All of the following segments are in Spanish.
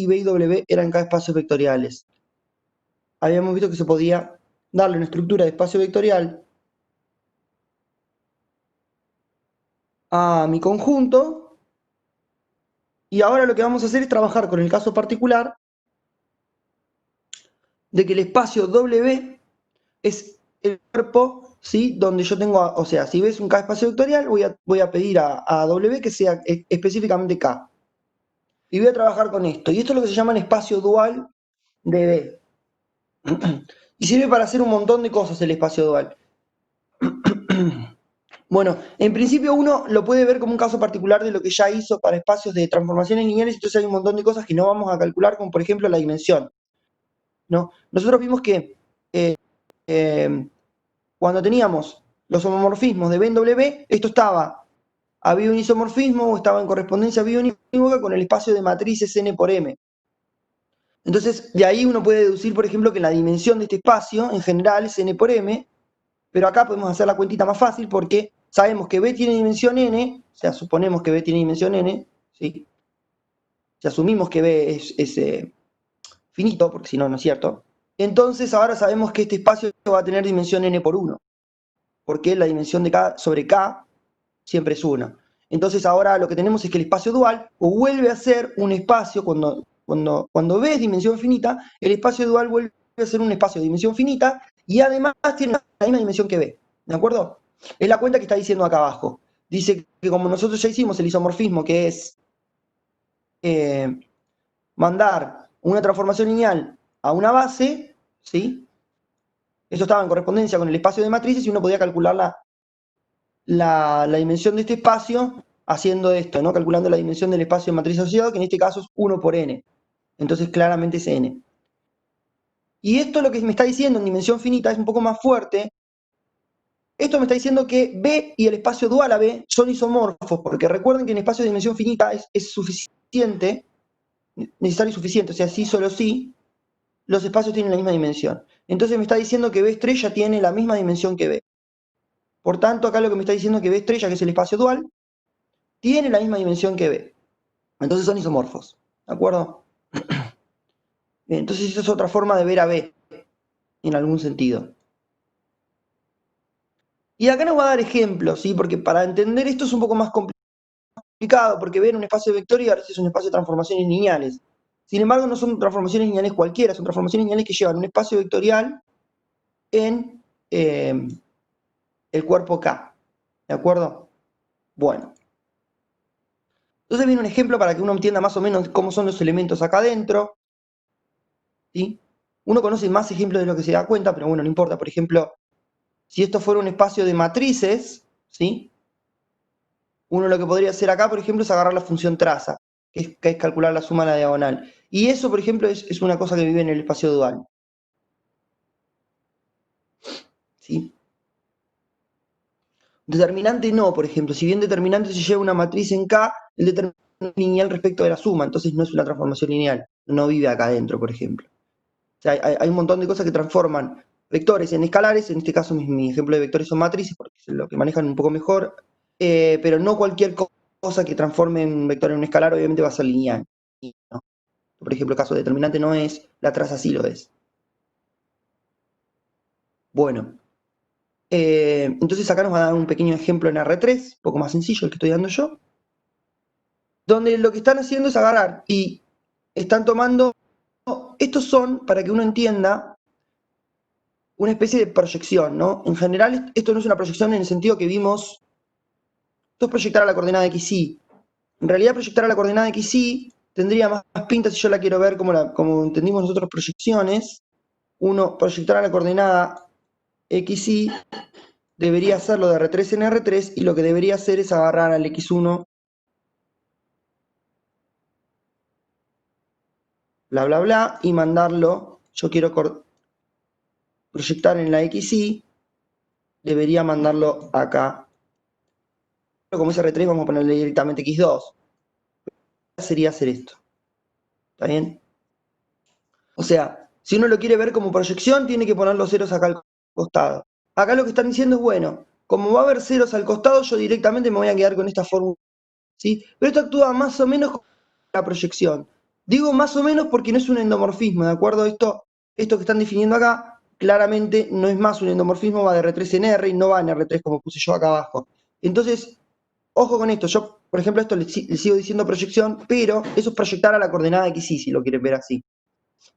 y B y W eran cada espacios vectoriales. Habíamos visto que se podía darle una estructura de espacio vectorial a mi conjunto, y ahora lo que vamos a hacer es trabajar con el caso particular de que el espacio W es el cuerpo, ¿sí? Donde yo tengo, o sea, si ves un K espacio vectorial, voy a pedir a W que sea específicamente K. Y voy a trabajar con esto. Y esto es lo que se llama el espacio dual de B. Y sirve para hacer un montón de cosas el espacio dual. Bueno, en principio uno lo puede ver como un caso particular de lo que ya hizo para espacios de transformaciones lineales, entonces hay un montón de cosas que no vamos a calcular, como por ejemplo la dimensión, ¿no? Nosotros vimos que cuando teníamos los homomorfismos de B en W, esto había un isomorfismo o estaba en correspondencia biounívoca con el espacio de matrices N por M. Entonces, de ahí uno puede deducir, por ejemplo, que la dimensión de este espacio en general es N por M, pero acá podemos hacer la cuentita más fácil porque sabemos que B tiene dimensión N, o sea, suponemos que B tiene dimensión N, ¿sí? Si asumimos que B es finito, porque si no, no es cierto, entonces ahora sabemos que este espacio va a tener dimensión N por 1, porque la dimensión de K sobre K siempre es 1. Entonces ahora lo que tenemos es que el espacio dual o vuelve a ser un espacio, cuando B es dimensión finita, el espacio dual vuelve a ser un espacio de dimensión finita y además tiene la misma dimensión que B. ¿De acuerdo? Es la cuenta que está diciendo acá abajo. Dice que como nosotros ya hicimos el isomorfismo, que es mandar una transformación lineal a una base, ¿sí? Eso estaba en correspondencia con el espacio de matrices y uno podía calcular la dimensión de este espacio haciendo esto, ¿no? Calculando la dimensión del espacio de matriz asociado, que en este caso es 1 por n. Entonces claramente es n. Y esto lo que me está diciendo en dimensión finita es un poco más fuerte. Esto me está diciendo que B y el espacio dual a B son isomorfos, porque recuerden que en espacio de dimensión finita es suficiente, necesario y suficiente, o sea, sí, solo sí, los espacios tienen la misma dimensión. Entonces me está diciendo que B estrella tiene la misma dimensión que B. Por tanto, acá lo que me está diciendo que B estrella, que es el espacio dual, tiene la misma dimensión que B. Entonces son isomorfos. ¿De acuerdo? Entonces esa es otra forma de ver a B, en algún sentido. Y acá nos va a dar ejemplos, ¿sí? Porque para entender esto es un poco más complicado, porque ver un espacio vectorial es un espacio de transformaciones lineales. Sin embargo, no son transformaciones lineales cualquiera, son transformaciones lineales que llevan un espacio vectorial en el cuerpo K. ¿De acuerdo? Bueno. Entonces viene un ejemplo para que uno entienda más o menos cómo son los elementos acá adentro. ¿Sí? Uno conoce más ejemplos de lo que se da cuenta, pero bueno, no importa. Por ejemplo, si esto fuera un espacio de matrices, ¿sí? Uno lo que podría hacer acá, por ejemplo, es agarrar la función traza, que es calcular la suma a la diagonal. Y eso, por ejemplo, es una cosa que vive en el espacio dual. ¿Sí? Determinante no, por ejemplo. Si bien determinante se lleva una matriz en K, el determinante es lineal respecto de la suma, entonces no es una transformación lineal. No vive acá adentro, por ejemplo. O sea, hay un montón de cosas que transforman vectores en escalares, en este caso mi ejemplo de vectores son matrices, porque es lo que manejan un poco mejor, pero no cualquier cosa que transforme un vector en un escalar obviamente va a ser lineal. ¿No? Por ejemplo, el caso determinante no es, la traza sí lo es. Bueno, entonces acá nos va a dar un pequeño ejemplo en R3, un poco más sencillo el que estoy dando yo, donde lo que están haciendo es agarrar y están tomando, estos son, para que uno entienda, una especie de proyección, ¿no? En general, esto no es una proyección en el sentido que vimos, esto es proyectar a la coordenada XY. En realidad, proyectar a la coordenada XY tendría más pinta si yo la quiero ver como entendimos nosotros proyecciones. Uno, proyectar a la coordenada XY debería hacerlo de R3 en R3 y lo que debería hacer es agarrar al X1, bla, bla, bla, y mandarlo. Yo quiero proyectar en la XY, debería mandarlo acá. Como es R3, vamos a ponerle directamente X2. Sería hacer esto. ¿Está bien? O sea, si uno lo quiere ver como proyección, tiene que poner los ceros acá al costado. Acá lo que están diciendo es, bueno, como va a haber ceros al costado, yo directamente me voy a quedar con esta fórmula, ¿sí? Pero esto actúa más o menos como la proyección. Digo más o menos porque no es un endomorfismo, ¿de acuerdo? Esto que están definiendo acá, claramente no es más un endomorfismo, va de R3 en R y no va en R3 como puse yo acá abajo. Entonces, ojo con esto, yo, por ejemplo, esto le sigo diciendo proyección, pero eso es proyectar a la coordenada XY, si lo quieren ver así.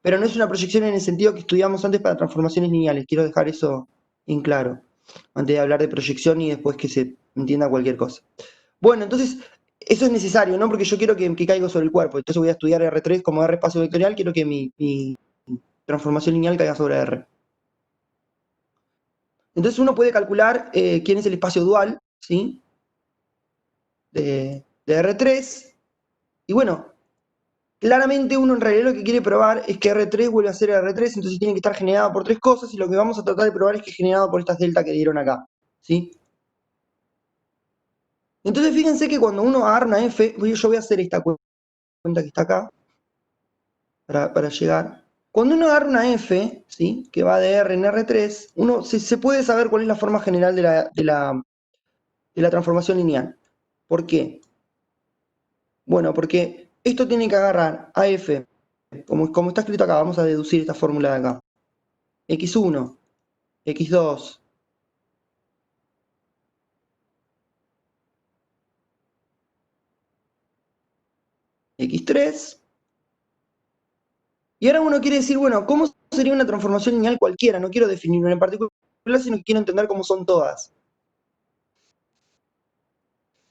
Pero no es una proyección en el sentido que estudiamos antes para transformaciones lineales, quiero dejar eso en claro, antes de hablar de proyección y después que se entienda cualquier cosa. Bueno, entonces, eso es necesario, ¿no? Porque yo quiero que caiga sobre el cuerpo, entonces voy a estudiar R3 como R espacio vectorial, quiero que mi transformación lineal caiga sobre R. Entonces uno puede calcular quién es el espacio dual, ¿sí? De R3, y bueno, claramente uno en realidad lo que quiere probar es que R3 vuelve a ser R3, entonces tiene que estar generado por tres cosas, y lo que vamos a tratar de probar es que es generado por estas delta que dieron acá, ¿sí? Entonces fíjense que cuando uno agarra una F, yo voy a hacer esta cuenta que está acá, para llegar. Cuando uno agarra una F, ¿sí? Que va de R en R3, uno se puede saber cuál es la forma general de la transformación lineal. ¿Por qué? Bueno, porque esto tiene que agarrar a F, como está escrito acá, vamos a deducir esta fórmula de acá. X1, X2, X3. Y ahora uno quiere decir, bueno, ¿cómo sería una transformación lineal cualquiera? No quiero definir una en particular, sino que quiero entender cómo son todas.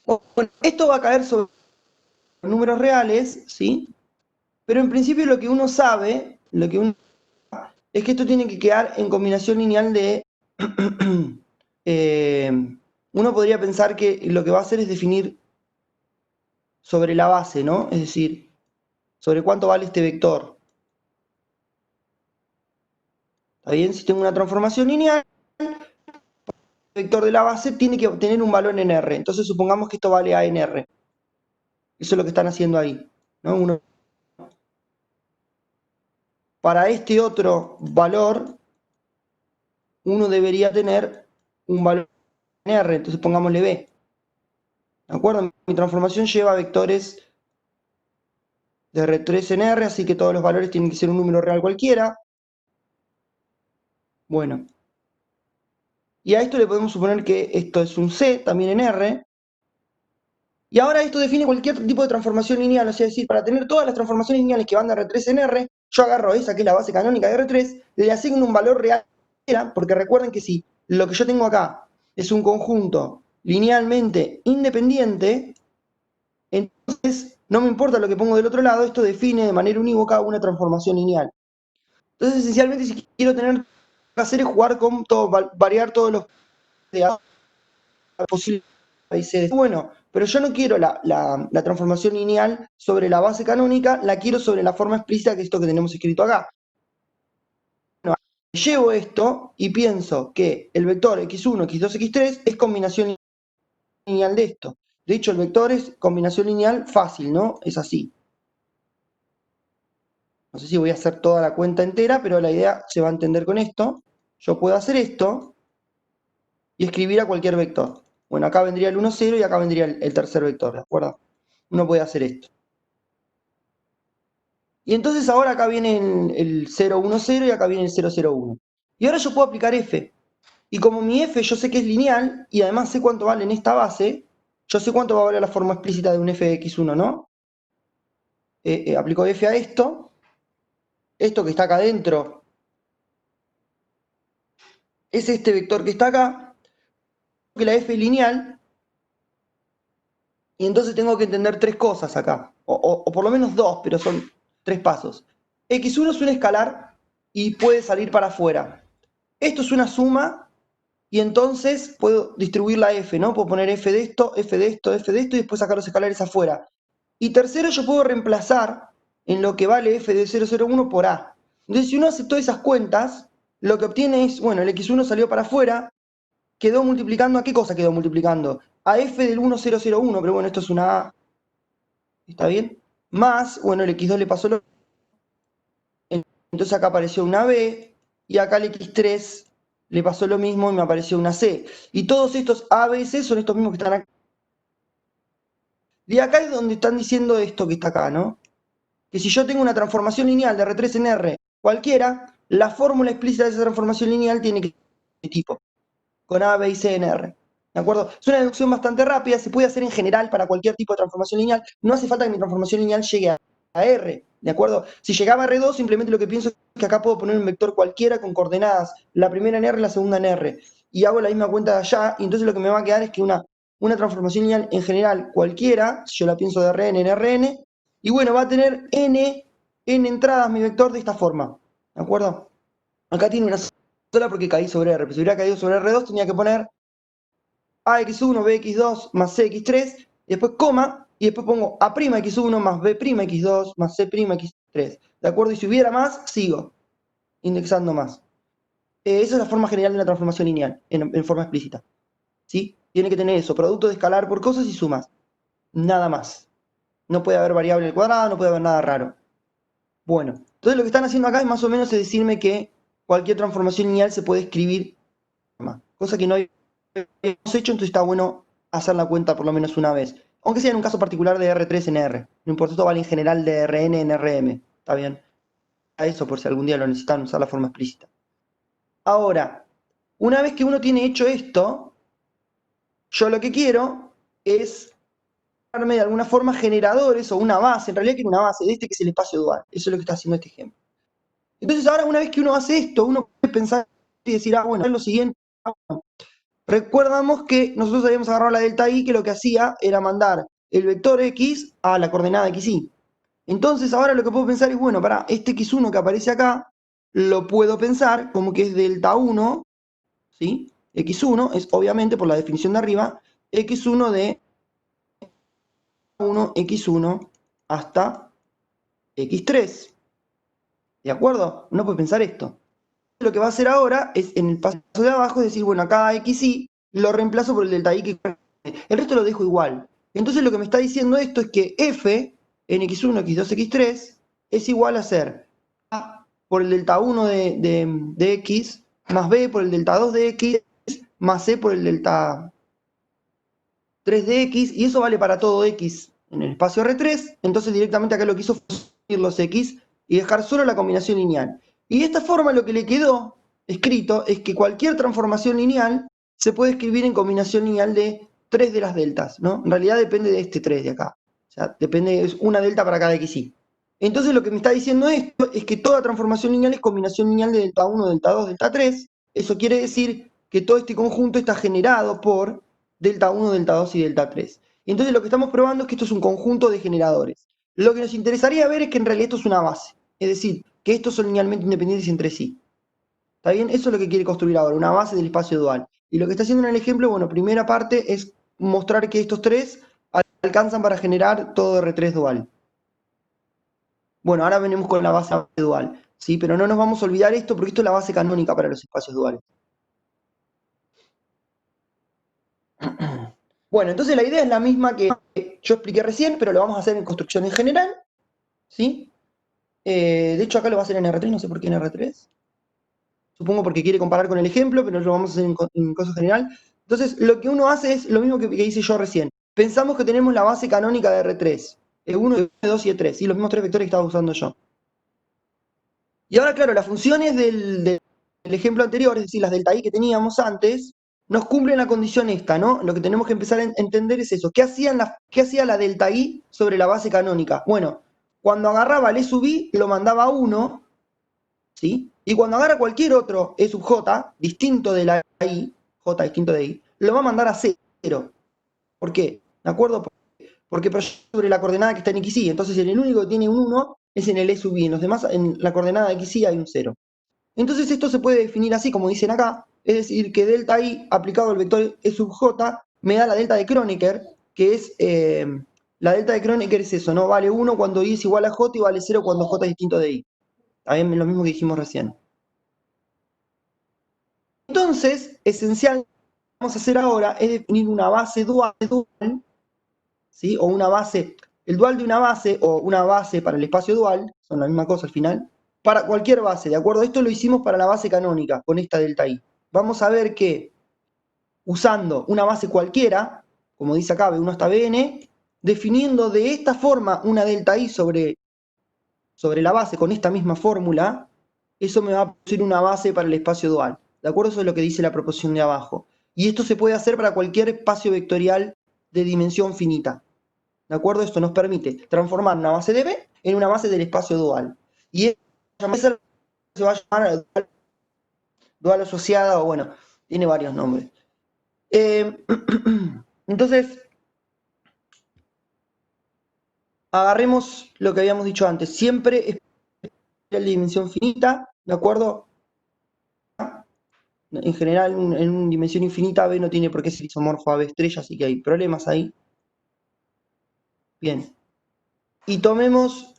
Bueno, esto va a caer sobre números reales, ¿sí? Pero en principio lo que uno sabe, es que esto tiene que quedar en combinación lineal de... uno podría pensar que lo que va a hacer es definir sobre la base, ¿no? Es decir, sobre cuánto vale este vector. ¿Está bien? Si tengo una transformación lineal, el vector de la base tiene que obtener un valor en R. Entonces supongamos que esto vale A en R. Eso es lo que están haciendo ahí, ¿no? Para este otro valor, uno debería tener un valor en R. Entonces pongámosle B. ¿De acuerdo? Mi transformación lleva vectores de R3 en R, así que todos los valores tienen que ser un número real cualquiera. Bueno. Y a esto le podemos suponer que esto es un C, también en R. Y ahora esto define cualquier tipo de transformación lineal, o sea, es decir, para tener todas las transformaciones lineales que van de R3 en R, yo agarro esa que es la base canónica de R3, le asigno un valor real, porque recuerden que si lo que yo tengo acá es un conjunto linealmente independiente, entonces no me importa lo que pongo del otro lado, esto define de manera unívoca una transformación lineal. Entonces, esencialmente, si quiero tener que hacer es jugar con todo, variar todos los posibles. Bueno, pero yo no quiero la transformación lineal sobre la base canónica, la quiero sobre la forma explícita, que es esto que tenemos escrito acá. Bueno, llevo esto y pienso que el vector x1, x2, x3 es combinación lineal de esto. De hecho, el vector es combinación lineal fácil, ¿no? Es así. No sé si voy a hacer toda la cuenta entera, pero la idea se va a entender con esto. Yo puedo hacer esto y escribir a cualquier vector. Bueno, acá vendría el 1, 0 y acá vendría el tercer vector, ¿de acuerdo? Uno puede hacer esto. Y entonces ahora acá viene el 0, 1, 0 y acá viene el 0, 0, 1. Y ahora yo puedo aplicar f. Y como mi f yo sé que es lineal y además sé cuánto vale en esta base, yo sé cuánto va a valer la forma explícita de un f de x1, ¿no? Aplico f a esto que está acá adentro es este vector que está acá, que la f es lineal, y entonces tengo que entender tres cosas acá, o por lo menos dos, pero son tres pasos. X1 es un escalar y puede salir para afuera. Esto es una suma y entonces puedo distribuir la f, ¿no? Puedo poner f de esto, f de esto, f de esto y después sacar los escalares afuera. Y tercero, yo puedo reemplazar en lo que vale f de 001 por a. Entonces, si uno hace todas esas cuentas, lo que obtiene es, bueno, el x1 salió para afuera, quedó multiplicando, ¿a qué cosa quedó multiplicando? A f del 1001, pero bueno, esto es una a, ¿está bien? Más, bueno, el x2 le pasó lo... Entonces acá apareció una b, y acá el x3 le pasó lo mismo y me apareció una c. Y todos estos a, b, c son estos mismos que están acá. Y acá es donde están diciendo esto que está acá, ¿no? que si yo tengo una transformación lineal de R3 en R cualquiera, la fórmula explícita de esa transformación lineal tiene que ser de tipo, con A, B y C en R. ¿De acuerdo? Es una deducción bastante rápida, se puede hacer en general para cualquier tipo de transformación lineal. No hace falta que mi transformación lineal llegue a R, ¿de acuerdo? Si llegaba a R2, simplemente lo que pienso es que acá puedo poner un vector cualquiera con coordenadas, la primera en R, la segunda en R. Y hago la misma cuenta de allá, y entonces lo que me va a quedar es que una transformación lineal en general cualquiera, si yo la pienso de Rn en Rn, y bueno, va a tener n entradas mi vector de esta forma, ¿de acuerdo? Acá tiene una sola porque caí sobre R, pero si hubiera caído sobre R2 tenía que poner AX1, BX2 más CX3, y después coma, y después pongo A'X1 más B'X2 más C'X3. ¿De acuerdo? Y si hubiera más, sigo indexando más. Esa es la forma general de una transformación lineal, en forma explícita. ¿Sí? Tiene que tener eso, producto de escalar por cosas y sumas. Nada más. No puede haber variable al cuadrado, no puede haber nada raro. Bueno, entonces lo que están haciendo acá es más o menos decirme que cualquier transformación lineal se puede escribir, cosa que no habíamos hecho, entonces está bueno hacer la cuenta por lo menos una vez. Aunque sea en un caso particular de R3 en R. No importa, esto vale en general de Rn en Rm. ¿Está bien? A eso por si algún día lo necesitan usar la forma explícita. Ahora, una vez que uno tiene hecho esto, yo lo que quiero es de alguna forma generadores o una base, en realidad quiero una base de este que es el espacio dual. Eso es lo que está haciendo este ejemplo. Entonces ahora una vez que uno hace esto, uno puede pensar y decir, bueno, es lo siguiente. Recuerdamos que nosotros habíamos agarrado la delta i que lo que hacía era mandar el vector x a la coordenada xy. Entonces ahora lo que puedo pensar es, bueno, para este x1 que aparece acá, lo puedo pensar como que es delta 1, ¿sí? X1 es obviamente, por la definición de arriba, x1 de 1, x1 hasta x3. ¿De acuerdo? Uno puede pensar esto. Lo que va a hacer ahora es, en el paso de abajo, es decir, bueno, acá xy lo reemplazo por el delta i que el resto lo dejo igual. Entonces lo que me está diciendo esto es que f en x1, x2, x3 es igual a ser a por el delta 1 de x más b por el delta 2 de x más c por el delta 3 de x, y eso vale para todo x en el espacio R3, entonces directamente acá lo que hizo fue subir los x y dejar solo la combinación lineal. Y de esta forma lo que le quedó escrito es que cualquier transformación lineal se puede escribir en combinación lineal de 3 de las deltas, ¿no? En realidad depende de este 3 de acá. O sea, depende, es una delta para cada xy. Entonces lo que me está diciendo esto es que toda transformación lineal es combinación lineal de delta 1, delta 2, delta 3. Eso quiere decir que todo este conjunto está generado por delta 1, delta 2 y delta 3. Y entonces lo que estamos probando es que esto es un conjunto de generadores. Lo que nos interesaría ver es que en realidad esto es una base. Es decir, que estos son linealmente independientes entre sí. ¿Está bien? Eso es lo que quiere construir ahora, una base del espacio dual. Y lo que está haciendo en el ejemplo, bueno, primera parte es mostrar que estos tres alcanzan para generar todo R3 dual. Bueno, ahora venimos con la base dual, ¿sí? Pero no nos vamos a olvidar esto porque esto es la base canónica para los espacios duales. Bueno, entonces la idea es la misma que yo expliqué recién, pero lo vamos a hacer en construcción en general, ¿sí? De hecho acá lo va a hacer en R3, no sé por qué en R3. Supongo porque quiere comparar con el ejemplo, pero lo vamos a hacer en cosa general. Entonces, lo que uno hace es lo mismo que hice yo recién. Pensamos que tenemos la base canónica de R3. E1, E2 y E3, ¿sí? Los mismos tres vectores que estaba usando yo. Y ahora, claro, las funciones del ejemplo anterior, es decir, las delta i que teníamos antes, nos cumplen la condición esta, ¿no? Lo que tenemos que empezar a entender es eso. ¿Qué hacía la delta i sobre la base canónica? Bueno, cuando agarraba el e sub i, lo mandaba a 1, ¿sí? Y cuando agarra cualquier otro e sub j, distinto de la i, j distinto de i, lo va a mandar a 0. ¿Por qué? ¿De acuerdo? Porque proyecta sobre la coordenada que está en xy. Entonces, en el único que tiene un 1 es en el e sub i. En los demás, en la coordenada de xy hay un 0. Entonces esto se puede definir así, como dicen acá, es decir, que delta i aplicado al vector e sub j me da la delta de Kronecker, que es, la delta de Kronecker es eso, ¿no? Vale 1 cuando i es igual a j y vale 0 cuando j es distinto de i. También lo mismo que dijimos recién. Entonces, esencialmente, lo que vamos a hacer ahora es definir una base dual, ¿sí? O una base, el dual de una base o una base para el espacio dual, son la misma cosa al final, para cualquier base, ¿de acuerdo? Esto lo hicimos para la base canónica, con esta delta i. Vamos a ver que usando una base cualquiera, como dice acá, B1 hasta Bn, definiendo de esta forma una delta i sobre sobre la base con esta misma fórmula, eso me va a producir una base para el espacio dual. ¿De acuerdo? Eso es lo que dice la proposición de abajo. Y esto se puede hacer para cualquier espacio vectorial de dimensión finita. ¿De acuerdo? Esto nos permite transformar una base de B en una base del espacio dual. Y esa se va a llamar dual asociada, o bueno, tiene varios nombres. Entonces, agarremos lo que habíamos dicho antes. Siempre es de dimensión finita, ¿de acuerdo? En general, en una dimensión infinita, B no tiene por qué ser isomorfo a B estrella, así que hay problemas ahí. Bien. Y tomemos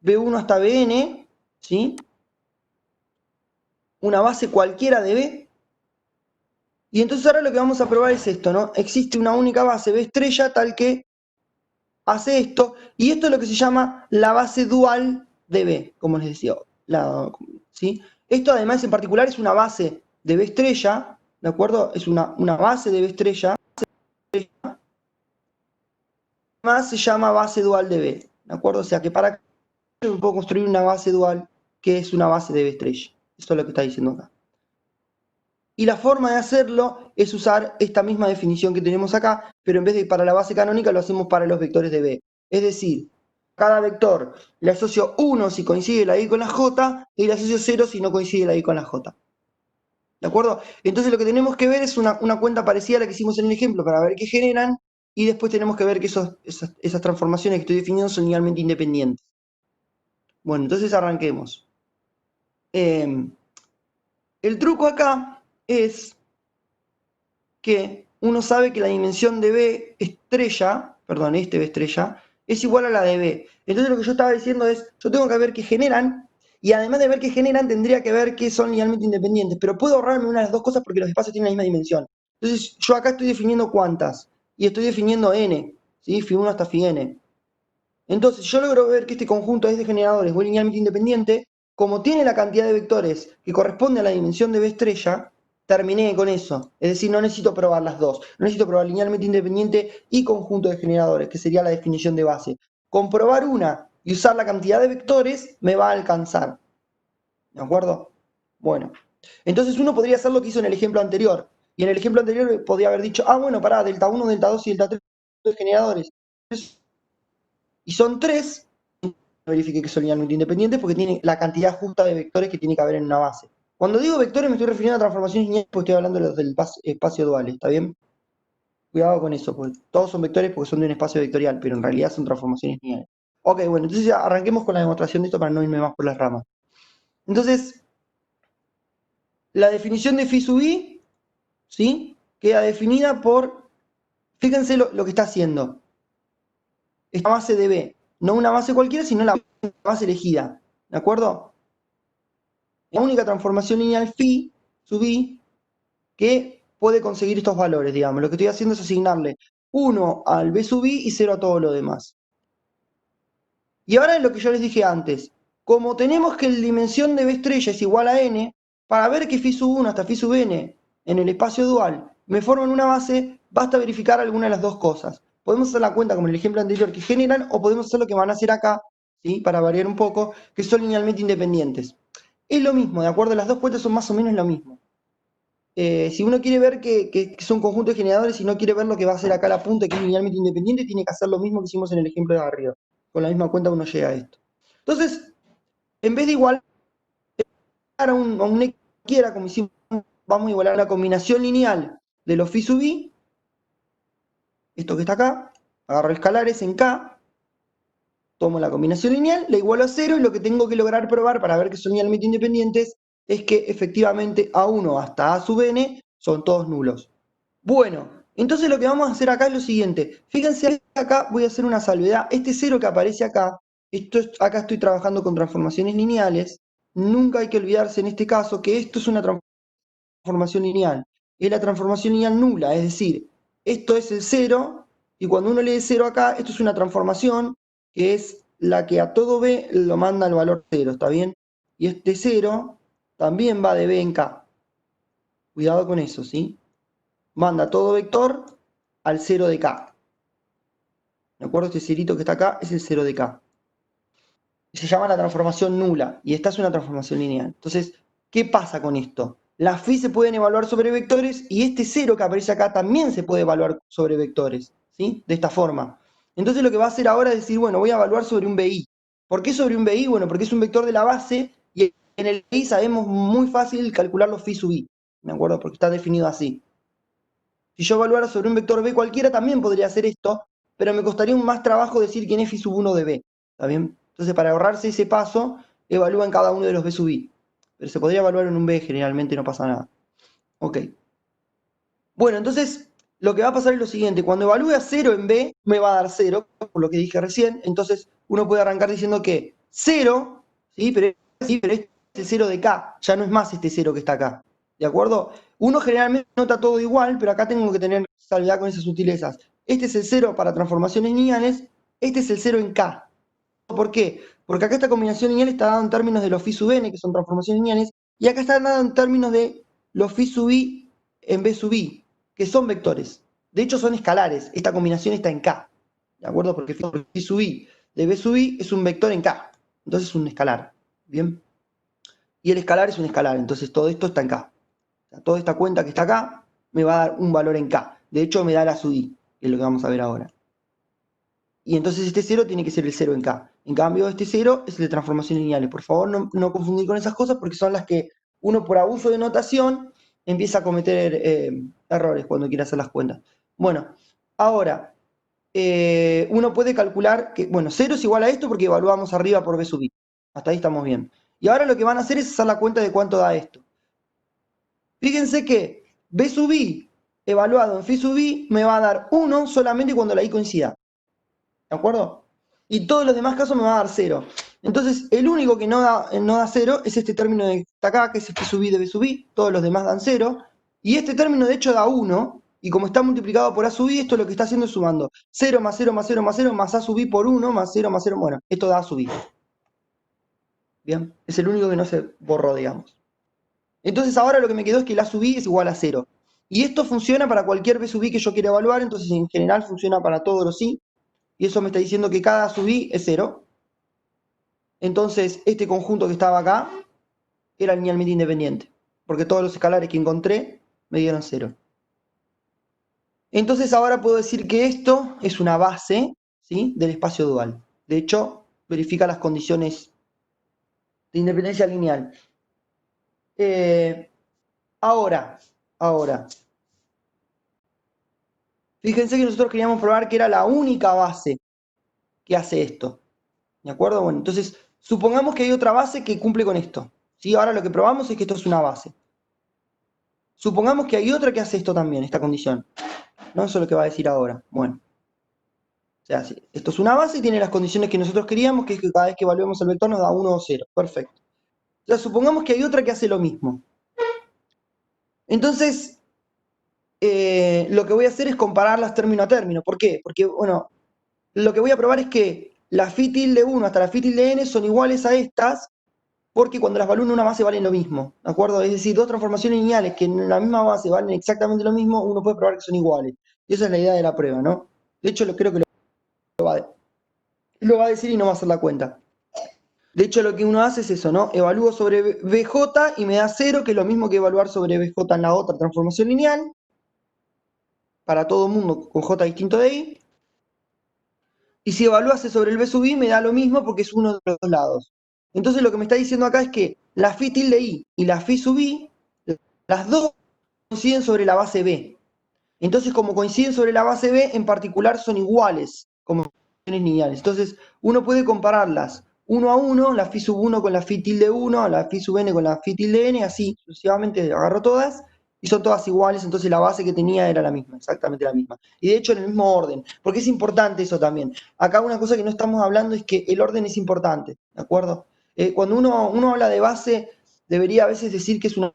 B1 hasta Bn, ¿sí? Una base cualquiera de B. Y entonces ahora lo que vamos a probar es esto, ¿no? Existe una única base B estrella tal que hace esto, y esto es lo que se llama la base dual de B, como les decía. ¿Sí? Esto además en particular es una base de B estrella, ¿de acuerdo? Es una base de B estrella, además se llama base dual de B, ¿de acuerdo? O sea que para yo puedo construir una base dual que es una base de B estrella. Eso es lo que está diciendo acá. Y la forma de hacerlo es usar esta misma definición que tenemos acá, pero en vez de para la base canónica lo hacemos para los vectores de B. Es decir, cada vector le asocio 1 si coincide la I con la J y le asocio 0 si no coincide la I con la J. ¿De acuerdo? Entonces lo que tenemos que ver es una cuenta parecida a la que hicimos en el ejemplo para ver qué generan y después tenemos que ver que esas transformaciones que estoy definiendo son linealmente independientes. Bueno, entonces arranquemos. El truco acá es que uno sabe que la dimensión de B estrella, perdón, B estrella, es igual a la de B. Entonces lo que yo estaba diciendo es, yo tengo que ver qué generan, y además de ver qué generan, tendría que ver qué son linealmente independientes, pero puedo ahorrarme una de las dos cosas porque los espacios tienen la misma dimensión. Entonces yo acá estoy definiendo cuántas, y estoy definiendo n, ¿sí? Φ1 hasta Φn. Entonces yo logro ver que este conjunto es de generadores o linealmente independiente, como tiene la cantidad de vectores que corresponde a la dimensión de B estrella, terminé con eso. Es decir, no necesito probar las dos. No necesito probar linealmente independiente y conjunto de generadores, que sería la definición de base. Comprobar una y usar la cantidad de vectores me va a alcanzar. ¿De acuerdo? Bueno. Entonces uno podría hacer lo que hizo en el ejemplo anterior. Y en el ejemplo anterior podría haber dicho, bueno, pará, delta 1, delta 2 y delta 3 de generadores. Y son tres, verifique que son linealmente independientes porque tiene la cantidad justa de vectores que tiene que haber en una base. Cuando digo vectores me estoy refiriendo a transformaciones lineales porque estoy hablando de los del espacio dual, ¿está bien? Cuidado con eso, porque todos son vectores porque son de un espacio vectorial, pero en realidad son transformaciones lineales. Ok, bueno, entonces ya arranquemos con la demostración de esto para no irme más por las ramas. Entonces, la definición de phi sub i, ¿sí? Queda definida por, fíjense lo que está haciendo. Esta base de B, no una base cualquiera, sino la base elegida, ¿de acuerdo? La única transformación lineal phi sub i que puede conseguir estos valores, digamos. Lo que estoy haciendo es asignarle 1 al b sub i y 0 a todo lo demás. Y ahora es lo que yo les dije antes. Como tenemos que la dimensión de b estrella es igual a n, para ver que phi sub 1 hasta phi sub n en el espacio dual me forman una base, basta verificar alguna de las dos cosas. Podemos hacer la cuenta como en el ejemplo anterior que generan, o podemos hacer lo que van a hacer acá, ¿sí? Para variar un poco, que son linealmente independientes. Es lo mismo, ¿de acuerdo? Las dos cuentas son más o menos lo mismo. Si uno quiere ver que son conjuntos de generadores y no quiere ver lo que va a hacer acá la punta, que es linealmente independiente, tiene que hacer lo mismo que hicimos en el ejemplo de arriba. Con la misma cuenta uno llega a esto. Entonces, en vez de igualar a un X quiera, como hicimos, vamos a igualar la combinación lineal de los phi sub i, esto que está acá, agarro escalares en K, tomo la combinación lineal, la igualo a 0 y lo que tengo que lograr probar para ver que son linealmente independientes es que efectivamente A1 hasta A sub n son todos nulos. Bueno, entonces lo que vamos a hacer acá es lo siguiente. Fíjense, acá voy a hacer una salvedad. Este 0 que aparece acá, acá estoy trabajando con transformaciones lineales. Nunca hay que olvidarse en este caso que esto es una transformación lineal. Es la transformación lineal nula, es decir, esto es el 0, y cuando uno lee 0 acá, esto es una transformación que es la que a todo B lo manda al valor 0, ¿está bien? Y este 0 también va de B en K. Cuidado con eso, ¿sí? Manda todo vector al 0 de K. ¿De acuerdo? Este cerito que está acá es el 0 de K. se llama la transformación nula, y esta es una transformación lineal. Entonces, ¿qué pasa con esto? Las phi se pueden evaluar sobre vectores, y este 0 que aparece acá también se puede evaluar sobre vectores, ¿sí? De esta forma. Entonces lo que va a hacer ahora es decir, bueno, voy a evaluar sobre un BI. ¿Por qué sobre un BI? Bueno, porque es un vector de la base, y en el BI sabemos muy fácil calcular los phi sub i, ¿de acuerdo? Porque está definido así. Si yo evaluara sobre un vector B cualquiera, también podría hacer esto, pero me costaría un más trabajo decir quién es phi sub 1 de B. ¿Está bien? Entonces, para ahorrarse ese paso, evalúa en cada uno de los B sub i. Pero se podría evaluar en un B, generalmente no pasa nada. Ok. Bueno, entonces, lo que va a pasar es lo siguiente. Cuando evalúe a 0 en B, me va a dar 0, por lo que dije recién. Entonces, uno puede arrancar diciendo que 0, ¿sí? Pero este es el 0 de K. Ya no es más este 0 que está acá. ¿De acuerdo? Uno generalmente nota todo igual, pero acá tengo que tener salvedad con esas sutilezas. Este es el 0 para transformaciones lineales, este es el 0 en K. ¿Por qué? Porque acá esta combinación lineal está dada en términos de los phi sub n, que son transformaciones lineales, y acá está dada en términos de los phi sub i en B sub i, que son vectores. De hecho, son escalares. Esta combinación está en K. ¿De acuerdo? Porque phi sub i de B sub i es un vector en K. Entonces es un escalar. ¿Bien? Y el escalar es un escalar. Entonces todo esto está en K. O sea, toda esta cuenta que está acá me va a dar un valor en K. De hecho, me da la sub i, que es lo que vamos a ver ahora. Y entonces este 0 tiene que ser el 0 en K. En cambio, este 0 es el de transformaciones lineales. Por favor, no confundir con esas cosas porque son las que uno por abuso de notación empieza a cometer errores cuando quiere hacer las cuentas. Bueno, ahora, uno puede calcular que, bueno, 0 es igual a esto porque evaluamos arriba por B sub i. Hasta ahí estamos bien. Y ahora lo que van a hacer es hacer la cuenta de cuánto da esto. Fíjense que B sub i evaluado en phi sub i me va a dar 1 solamente cuando la i coincida. ¿De acuerdo? Y todos los demás casos me va a dar 0. Entonces, el único que no da 0 es este término de acá, que es este sub i de b sub i. Todos los demás dan 0. Y este término, de hecho, da 1. Y como está multiplicado por a sub i, esto lo que está haciendo es sumando 0 más 0 más 0 más 0 más a sub i por 1 más 0 más 0. Bueno, esto da a sub i. Bien, es el único que no se borró, digamos. Entonces, ahora lo que me quedó es que la sub i es igual a 0. Y esto funciona para cualquier b sub i que yo quiera evaluar. Entonces, en general, funciona para todos los i. Y eso me está diciendo que cada sub i es 0. Entonces, este conjunto que estaba acá era linealmente independiente, porque todos los escalares que encontré me dieron 0. Entonces, ahora puedo decir que esto es una base, ¿sí?, del espacio dual. De hecho, verifica las condiciones de independencia lineal. Ahora, fíjense que nosotros queríamos probar que era la única base que hace esto. ¿De acuerdo? Bueno, entonces, supongamos que hay otra base que cumple con esto. ¿Sí? Ahora lo que probamos es que esto es una base. Supongamos que hay otra que hace esto también, esta condición. No, eso es lo que va a decir ahora. Bueno. O sea, esto es una base y tiene las condiciones que nosotros queríamos, que es que cada vez que evaluemos el vector nos da 1 o 0. Perfecto. O sea, supongamos que hay otra que hace lo mismo. Entonces, lo que voy a hacer es compararlas término a término. ¿Por qué? Porque, bueno, lo que voy a probar es que la phi tilde 1 hasta la phi tilde n son iguales a estas, porque cuando las evalúo en una base valen lo mismo. ¿De acuerdo? Es decir, dos transformaciones lineales que en la misma base valen exactamente lo mismo, uno puede probar que son iguales. Y esa es la idea de la prueba, ¿no? De hecho, creo que lo va a decir y no va a hacer la cuenta. De hecho, lo que uno hace es eso, ¿no? Evalúo sobre BJ y me da 0, que es lo mismo que evaluar sobre BJ en la otra transformación lineal, para todo el mundo con J distinto de I. Y si evaluase sobre el B sub I, me da lo mismo porque es uno de los dos lados. Entonces, lo que me está diciendo acá es que la phi tilde I y la phi sub I, las dos coinciden sobre la base B. Entonces, como coinciden sobre la base B, en particular son iguales como funciones lineales. Entonces, uno puede compararlas uno a uno, la phi sub 1 con la phi tilde 1, la phi sub n con la phi tilde n, así sucesivamente agarro todas y son todas iguales, entonces la base que tenía era la misma, exactamente la misma. Y de hecho en el mismo orden, porque es importante eso también. Acá una cosa que no estamos hablando es que el orden es importante, ¿de acuerdo? Cuando uno habla de base, debería a veces decir que es una,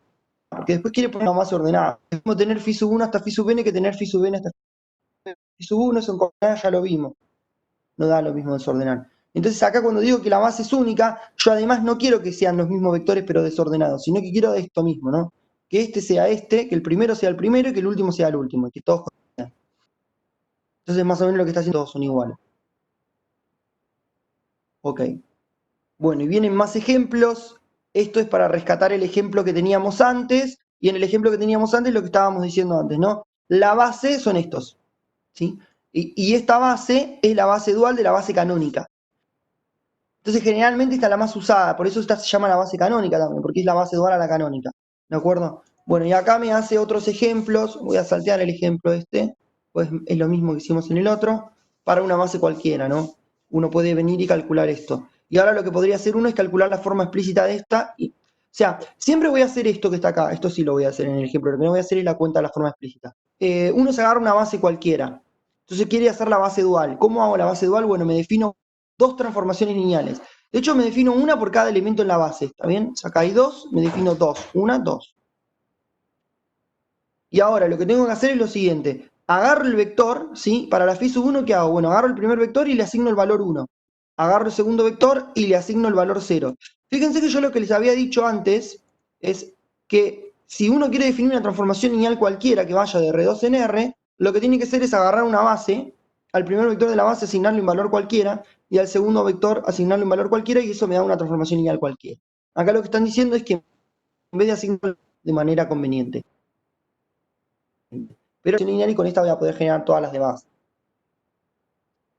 porque después quiere poner una base ordenada. Es como tener phi sub 1 hasta phi sub n que tener phi sub n hasta phi sub 1, son coordenadas, ya lo vimos. No da lo mismo desordenar. Entonces acá cuando digo que la base es única, yo además no quiero que sean los mismos vectores pero desordenados, sino que quiero esto mismo, ¿no? Que este sea este, que el primero sea el primero y que el último sea el último, y que todos coincidan. Entonces más o menos lo que está haciendo todos son iguales. Ok. Bueno, y vienen más ejemplos. Esto es para rescatar el ejemplo que teníamos antes, y en el ejemplo que teníamos antes lo que estábamos diciendo antes, ¿no? La base son estos, ¿sí? Y esta base es la base dual de la base canónica. Entonces, generalmente esta es la más usada, por eso esta se llama la base canónica también, porque es la base dual a la canónica, ¿de acuerdo? Bueno, y acá me hace otros ejemplos, voy a saltear el ejemplo este, pues es lo mismo que hicimos en el otro, para una base cualquiera, ¿no? Uno puede venir y calcular esto. Y ahora lo que podría hacer uno es calcular la forma explícita de esta, o sea, siempre voy a hacer esto que está acá, esto sí lo voy a hacer en el ejemplo, lo que no voy a hacer es la cuenta de la forma explícita. Uno se agarra una base cualquiera, entonces quiere hacer la base dual. ¿Cómo hago la base dual? Bueno, me defino dos transformaciones lineales. De hecho, me defino una por cada elemento en la base, ¿está bien? Acá hay dos, me defino dos. Una, dos. Y ahora lo que tengo que hacer es lo siguiente. Agarro el vector, ¿sí? Para la phi sub 1, ¿qué hago? Bueno, agarro el primer vector y le asigno el valor 1. Agarro el segundo vector y le asigno el valor 0. Fíjense que yo lo que les había dicho antes es que si uno quiere definir una transformación lineal cualquiera que vaya de R2 en R, lo que tiene que hacer es agarrar una base, al primer vector de la base asignarle un valor cualquiera y al segundo vector asignarle un valor cualquiera y eso me da una transformación lineal cualquiera. Acá lo que están diciendo es que en vez de asignarlo de manera conveniente. Pero lineal y con esta voy a poder generar todas las demás.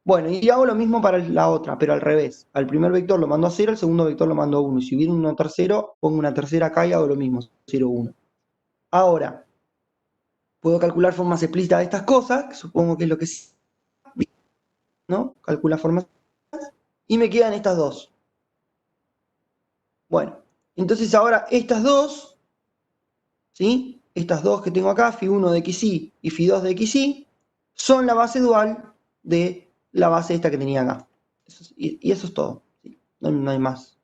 Bueno, y hago lo mismo para la otra, pero al revés. Al primer vector lo mando a 0, al segundo vector lo mando a 1. Y si hubiera uno tercero, pongo una tercera acá y hago lo mismo, 0, 1. Ahora, puedo calcular formas explícitas de estas cosas, que supongo que es lo que sí, ¿no? Calcula formas y me quedan estas dos. Bueno, entonces ahora estas dos, ¿sí? Estas dos que tengo acá, phi1 de xy y phi2 de xy, son la base dual de la base esta que tenía acá. Y eso es todo. ¿Sí? No hay más.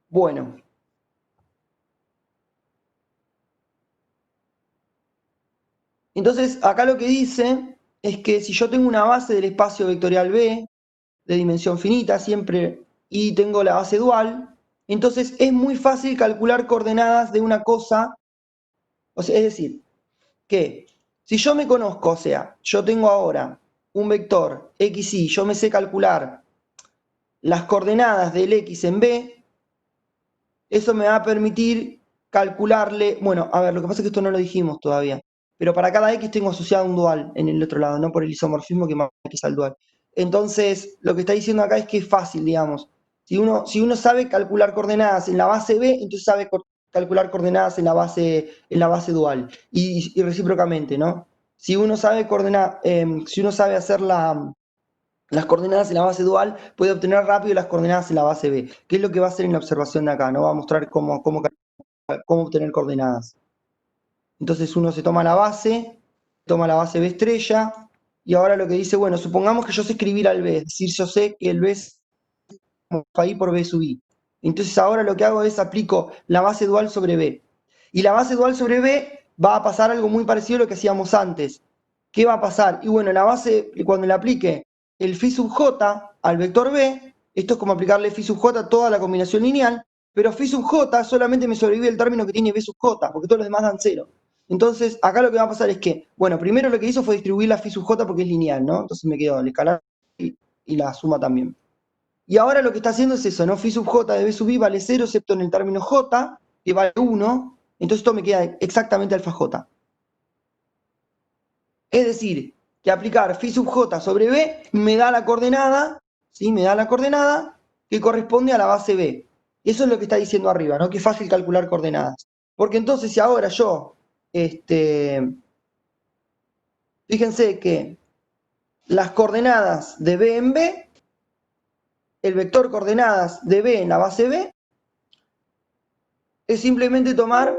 Bueno. Entonces, acá lo que dice es que si yo tengo una base del espacio vectorial B de dimensión finita siempre y tengo la base dual, entonces es muy fácil calcular coordenadas de una cosa. O sea, es decir, que si yo me conozco, o sea, yo tengo ahora un vector x, y, yo me sé calcular las coordenadas del x en B, eso me va a permitir calcularle, bueno, a ver, lo que pasa es que esto no lo dijimos todavía, pero para cada x tengo asociado un dual en el otro lado, no por el isomorfismo que más x al dual. Entonces, lo que está diciendo acá es que es fácil, digamos. Si uno sabe calcular coordenadas en la base B, entonces sabe calcular coordenadas en la base dual. Y recíprocamente, ¿no? Si uno sabe si uno sabe hacer las coordenadas en la base dual, puede obtener rápido las coordenadas en la base B, que es lo que va a hacer en la observación de acá, ¿no? Va a mostrar cómo obtener coordenadas. Entonces uno se toma la base B estrella, y ahora lo que dice, bueno, supongamos que yo sé escribir al B, es decir, yo sé que el B es ahí por B sub I. Entonces ahora lo que hago es aplico la base dual sobre B. Y la base dual sobre B va a pasar algo muy parecido a lo que hacíamos antes. ¿Qué va a pasar? Y bueno, la base, cuando le aplique el phi sub j al vector B, esto es como aplicarle phi sub j a toda la combinación lineal, pero phi sub j solamente me sobrevive el término que tiene B sub j, porque todos los demás dan 0. Entonces, acá lo que va a pasar es que, bueno, primero lo que hizo fue distribuir la phi sub j porque es lineal, ¿no? Entonces me quedó el escalar y la suma también. Y ahora lo que está haciendo es eso, ¿no? Phi sub j de B sub I vale 0, excepto en el término j, que vale 1. Entonces esto me queda exactamente alfa j. Es decir, que aplicar phi sub j sobre B me da la coordenada, ¿sí? Me da la coordenada que corresponde a la base B. Eso es lo que está diciendo arriba, ¿no? Que es fácil calcular coordenadas. Porque entonces si ahora yo, fíjense que las coordenadas de B en B, el vector coordenadas de B en la base B, es simplemente tomar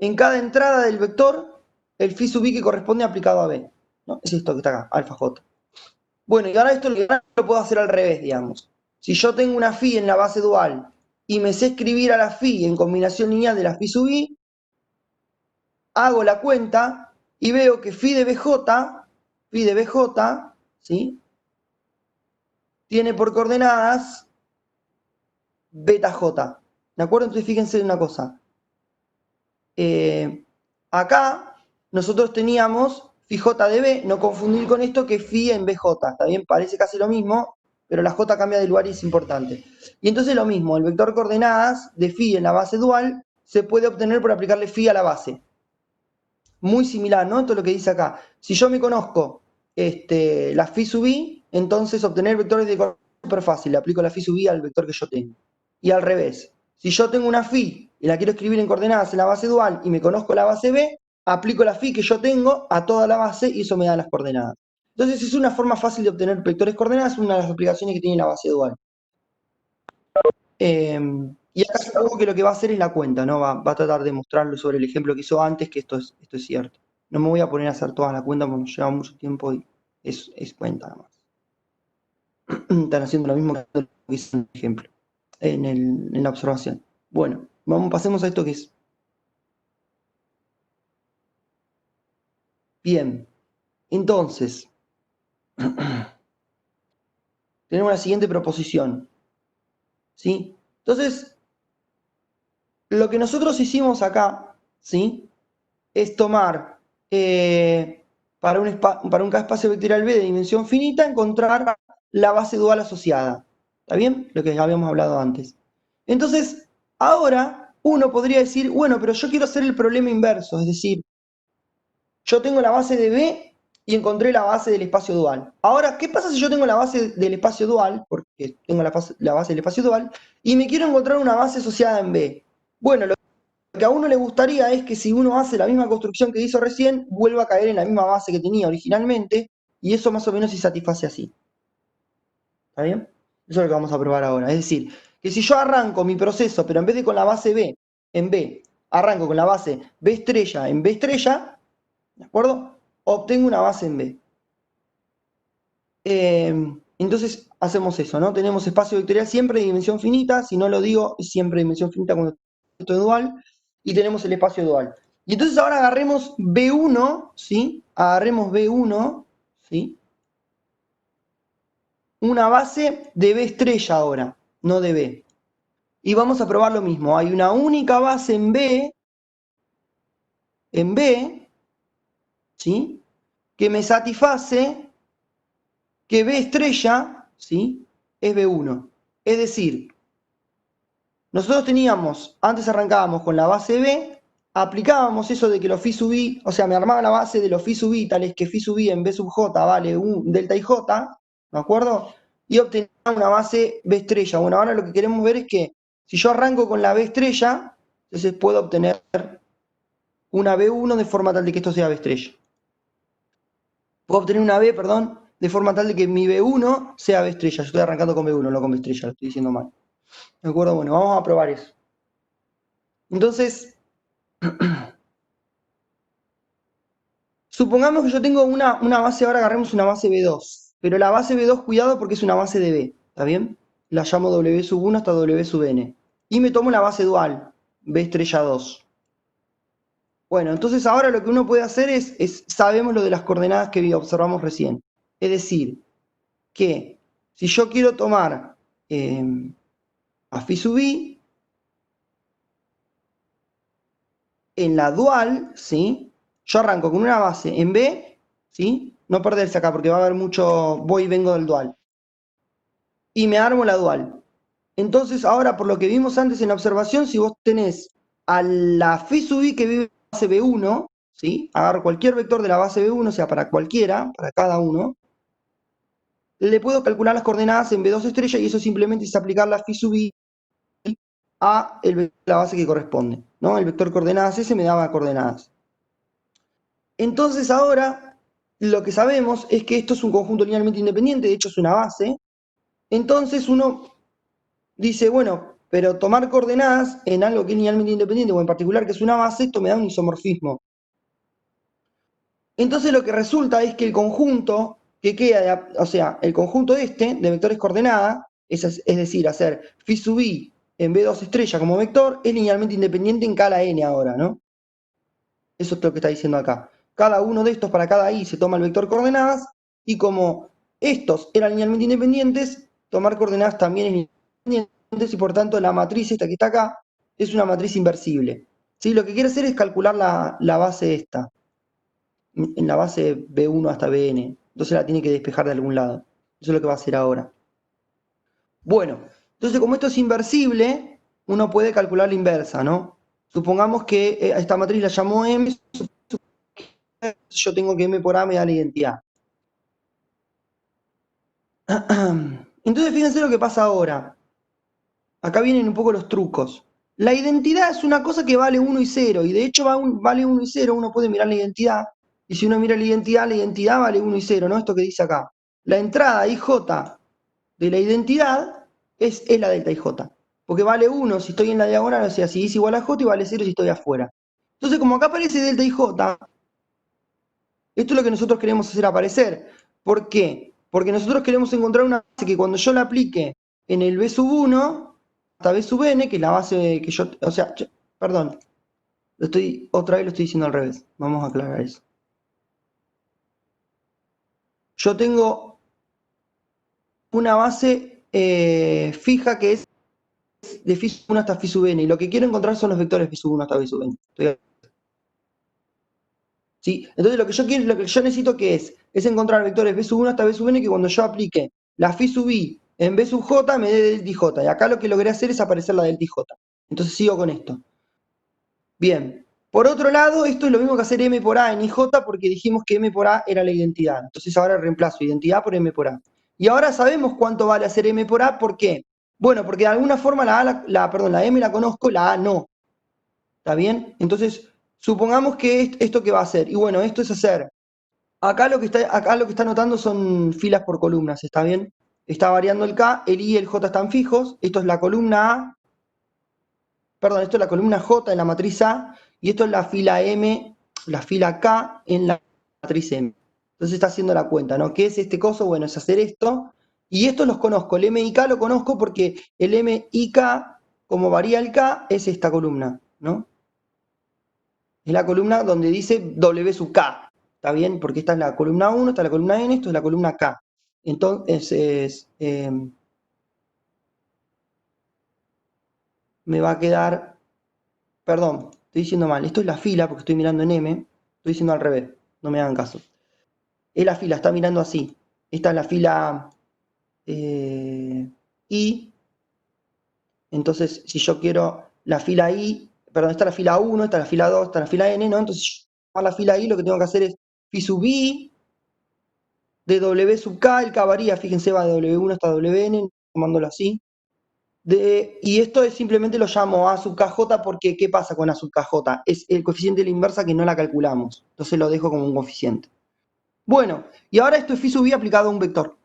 en cada entrada del vector el phi sub i que corresponde aplicado a B. ¿No? Es esto que está acá, alfa j. Bueno, y ahora esto lo puedo hacer al revés, digamos. Si yo tengo una phi en la base dual y me sé escribir a la phi en combinación lineal de la phi sub i, hago la cuenta y veo que phi de bj, ¿sí? Tiene por coordenadas beta j. ¿De acuerdo? Entonces fíjense en una cosa. Acá nosotros teníamos phi j de b, no confundir con esto que phi en bj, ¿está bien? Parece casi lo mismo, pero la J cambia de lugar y es importante. Y entonces lo mismo, el vector coordenadas de phi en la base dual se puede obtener por aplicarle phi a la base. Muy similar, ¿no? Esto es lo que dice acá. Si yo me conozco la phi sub i, entonces obtener vectores de coordenadas es súper fácil. Le aplico la phi sub i al vector que yo tengo. Y al revés. Si yo tengo una phi y la quiero escribir en coordenadas en la base dual y me conozco la base b, aplico la phi que yo tengo a toda la base y eso me da las coordenadas. Entonces es una forma fácil de obtener vectores coordenadas, una de las aplicaciones que tiene la base dual. Y acá supongo que lo que va a hacer es la cuenta, ¿no? Va a tratar de mostrarlo sobre el ejemplo que hizo antes, que esto es cierto. No me voy a poner a hacer toda la cuenta porque nos lleva mucho tiempo y es cuenta nada más. Están haciendo lo mismo que hizo en el ejemplo, en la observación. Bueno, pasemos a esto que es. Bien, entonces, tenemos la siguiente proposición, ¿sí? Entonces, lo que nosotros hicimos acá, ¿sí? Es tomar para un espacio vectorial B de dimensión finita, encontrar la base dual asociada. ¿Está bien? Lo que ya habíamos hablado antes. Entonces, ahora uno podría decir, bueno, pero yo quiero hacer el problema inverso, es decir, yo tengo la base de B y encontré la base del espacio dual. Ahora, ¿qué pasa si yo tengo la base del espacio dual, porque tengo la base del espacio dual, y me quiero encontrar una base asociada en B? Bueno, lo que a uno le gustaría es que si uno hace la misma construcción que hizo recién, vuelva a caer en la misma base que tenía originalmente, y eso más o menos se satisface así. ¿Está bien? Eso es lo que vamos a probar ahora. Es decir, que si yo arranco mi proceso, pero en vez de con la base B en B, arranco con la base B estrella en B estrella, ¿de acuerdo? Obtengo una base en B. Entonces hacemos eso, ¿no? Tenemos espacio vectorial siempre de dimensión finita, si no lo digo, es siempre de dimensión finita cuando esto es dual, y tenemos el espacio dual. Y entonces ahora agarremos B1, ¿sí? Agarremos B1, ¿sí? Una base de B estrella ahora, no de B. Y vamos a probar lo mismo. Hay una única base en B, ¿sí? Que me satisface que B estrella, ¿sí? Es B1. Es decir, nosotros teníamos, antes arrancábamos con la base B, aplicábamos eso de que los phi sub i, o sea, me armaba la base de los phi sub i, tales que phi sub i en B sub j vale un delta ij, ¿de acuerdo? Y obtenía una base B estrella. Bueno, ahora lo que queremos ver es que si yo arranco con la B estrella, entonces puedo obtener una B1 de forma tal de que esto sea B estrella. Puedo obtener una B, perdón, de forma tal de que mi B1 sea B estrella. Yo estoy arrancando con B1, no con B estrella, lo estoy diciendo mal. ¿De acuerdo? Bueno, vamos a probar eso. Entonces, supongamos que yo tengo una base, ahora agarremos una base B2, pero la base B2, cuidado porque es una base de B, ¿está bien? La llamo W sub 1 hasta W sub n. Y me tomo la base dual, B estrella 2. Bueno, entonces ahora lo que uno puede hacer es sabemos lo de las coordenadas que observamos recién. Es decir, que si yo quiero tomar a phi sub i, en la dual, ¿sí? Yo arranco con una base en B, ¿sí? No perderse acá porque va a haber mucho voy y vengo del dual. Y me armo la dual. Entonces, ahora, por lo que vimos antes en la observación, si vos tenés a la phi sub i que vive en la base B1, ¿sí? Agarro cualquier vector de la base B1, o sea, para cualquiera, para cada uno, le puedo calcular las coordenadas en B2 estrella y eso simplemente es aplicar la phi sub i a la base que corresponde, ¿no? El vector coordenadas ese me daba coordenadas. Entonces ahora lo que sabemos es que esto es un conjunto linealmente independiente, de hecho es una base. Entonces uno dice, bueno, pero tomar coordenadas en algo que es linealmente independiente, o en particular que es una base, esto me da un isomorfismo. Entonces lo que resulta es que el conjunto que queda, o sea, el conjunto de vectores coordenada, es decir, hacer phi sub i en B2 estrella como vector, es linealmente independiente en cada n ahora, ¿no? Eso es lo que está diciendo acá. Cada uno de estos para cada i se toma el vector coordenadas y como estos eran linealmente independientes, tomar coordenadas también es linealmente independiente y por tanto la matriz esta que está acá es una matriz inversible. ¿Sí? Lo que quiere hacer es calcular la base esta, en la base B1 hasta Bn. Entonces la tiene que despejar de algún lado. Eso es lo que va a hacer ahora. Bueno, entonces como esto es inversible, uno puede calcular la inversa, ¿no? Supongamos que a esta matriz la llamo M, yo tengo que M por A me da la identidad. Entonces fíjense lo que pasa ahora. Acá vienen un poco los trucos. La identidad es una cosa que vale 1 y 0, y de hecho vale 1 y 0, uno puede mirar la identidad, y si uno mira la identidad vale 1 y 0, ¿no? Esto que dice acá. La entrada IJ de la identidad es la delta IJ, porque vale 1 si estoy en la diagonal, o sea, si es igual a J, y vale 0 si estoy afuera. Entonces, como acá aparece delta IJ, esto es lo que nosotros queremos hacer aparecer. ¿Por qué? Porque nosotros queremos encontrar una base que cuando yo la aplique en el B sub 1, hasta B sub n, que es la base que yo, o sea, perdón, otra vez lo estoy diciendo al revés. Vamos a aclarar eso. Yo tengo una base fija que es de phi sub 1 hasta phi sub n, y lo que quiero encontrar son los vectores phi sub 1 hasta phi sub n. ¿Sí? Entonces lo que yo quiero, lo que yo necesito que es encontrar vectores b sub 1 hasta b sub n que cuando yo aplique la phi sub i en b sub j me dé delta j. Y acá lo que logré hacer es aparecer la delta j. Entonces sigo con esto. Bien. Por otro lado, esto es lo mismo que hacer m por a en ij porque dijimos que m por a era la identidad. Entonces ahora reemplazo identidad por m por a. Y ahora sabemos cuánto vale hacer m por a. ¿Por qué? Bueno, porque de alguna forma la m la conozco, la a no. ¿Está bien? Entonces, supongamos que esto que va a hacer. Y bueno, esto es hacer. Acá lo que está anotando son filas por columnas, ¿está bien? Está variando el K, el I y el J están fijos. Esto es la columna A, perdón, esto es la columna J en la matriz A, y esto es la fila M, la fila K en la matriz M. Entonces está haciendo la cuenta, ¿no? ¿Qué es este coso? Bueno, es hacer esto. Y estos los conozco. El M y K lo conozco porque el M y K, como varía el K, es esta columna, ¿no? Es la columna donde dice W sub K. ¿Está bien? Porque esta es la columna 1, esta es la columna N, esto es la columna K. Entonces, me va a quedar, perdón, estoy diciendo mal, esto es la fila porque estoy mirando en M, estoy diciendo al revés, no me hagan caso. Es la fila, está mirando así. Esta es la fila I, entonces si yo quiero la fila I, perdón, esta es la fila 1, esta es la fila 2, esta es la fila N, ¿no? Entonces, para la fila I lo que tengo que hacer es phi sub I de W sub K, el K varía, fíjense, va de W1 hasta WN, tomándolo así. Y esto es simplemente lo llamo A sub KJ porque ¿qué pasa con A sub KJ? Es el coeficiente de la inversa que no la calculamos. Entonces lo dejo como un coeficiente. Bueno, y ahora esto es phi sub i aplicado a un vector.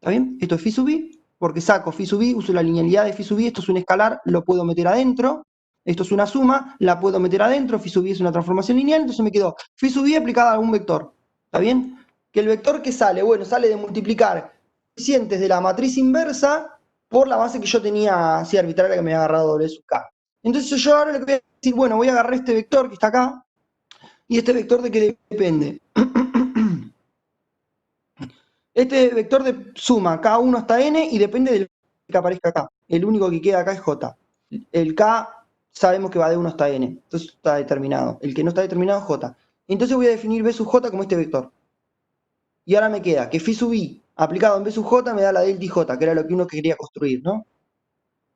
¿Está bien? Esto es phi sub i, porque saco phi sub i, uso la linealidad de phi sub i, esto es un escalar, lo puedo meter adentro. Esto es una suma, la puedo meter adentro, phi sub i es una transformación lineal, entonces me quedó phi sub i aplicada a un vector. ¿Está bien? Que el vector que sale, bueno, sale de multiplicar coeficientes de la matriz inversa por la base que yo tenía así arbitraria que me había agarrado W sub K. Entonces yo ahora le voy a decir, bueno, voy a agarrar este vector que está acá, y este vector de qué depende. Este vector de suma K1 hasta N y depende del que aparezca acá. El único que queda acá es J. El K sabemos que va de 1 hasta N, entonces está determinado. El que no está determinado es J. Entonces voy a definir B sub J como este vector. Y ahora me queda que phi sub i aplicado en B sub J me da la delta J, que era lo que uno quería construir, ¿no?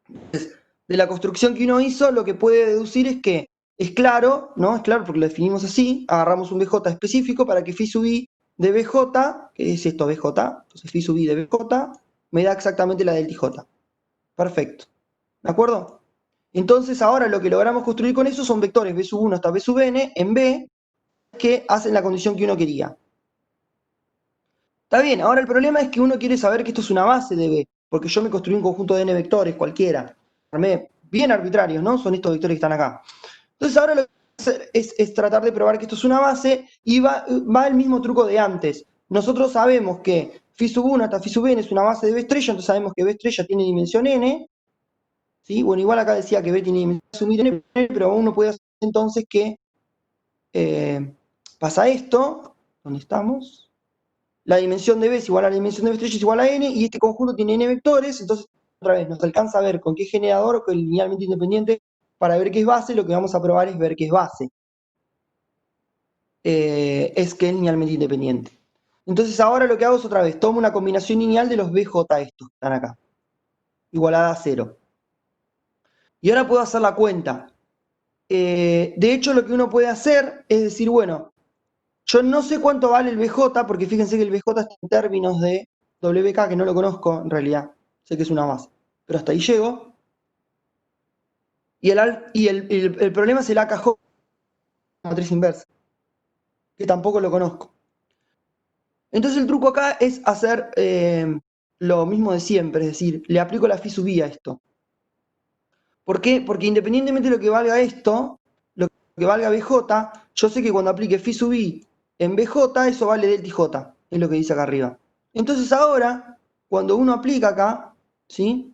Entonces, de la construcción que uno hizo, lo que puede deducir es que es claro, ¿no? Es claro porque lo definimos así, agarramos un BJ específico para que phi sub i de BJ, que es esto BJ, entonces phi sub i de BJ, me da exactamente la delta J. Perfecto. ¿De acuerdo? Entonces ahora lo que logramos construir con eso son vectores B sub 1 hasta B sub n en B que hacen la condición que uno quería. Está bien, ahora el problema es que uno quiere saber que esto es una base de B, porque yo me construí un conjunto de n vectores cualquiera, bien arbitrarios, ¿no? Son estos vectores que están acá. Entonces ahora lo que voy a hacer es tratar de probar que esto es una base y va el mismo truco de antes. Nosotros sabemos que phi sub 1 hasta phi sub n es una base de B estrella, entonces sabemos que B estrella tiene dimensión n, ¿sí? Bueno, igual acá decía que B tiene dimensión n, pero uno puede hacer entonces que pasa esto, ¿dónde estamos? La dimensión de B es igual a la dimensión de B estrella es igual a n, y este conjunto tiene n vectores, entonces otra vez nos alcanza a ver con qué generador o con el linealmente independiente para ver qué es base. Lo que vamos a probar es ver qué es base. Es que es linealmente independiente. Entonces ahora lo que hago es otra vez, tomo una combinación lineal de los BJ estos que están acá. igualada a 0. Y ahora puedo hacer la cuenta. De hecho, lo que uno puede hacer es decir, bueno, yo no sé cuánto vale el BJ, porque fíjense que el BJ está en términos de WK, que no lo conozco en realidad. Sé que es una base. Pero hasta ahí llego. Y el problema es el AKJ, matriz inversa, que tampoco lo conozco. Entonces el truco acá es hacer lo mismo de siempre, es decir, le aplico la phi sub i a esto. ¿Por qué? Porque independientemente de lo que valga esto, lo que valga BJ, yo sé que cuando aplique phi sub i en BJ, eso vale delta J, es lo que dice acá arriba. Entonces ahora, cuando uno aplica acá, ¿sí?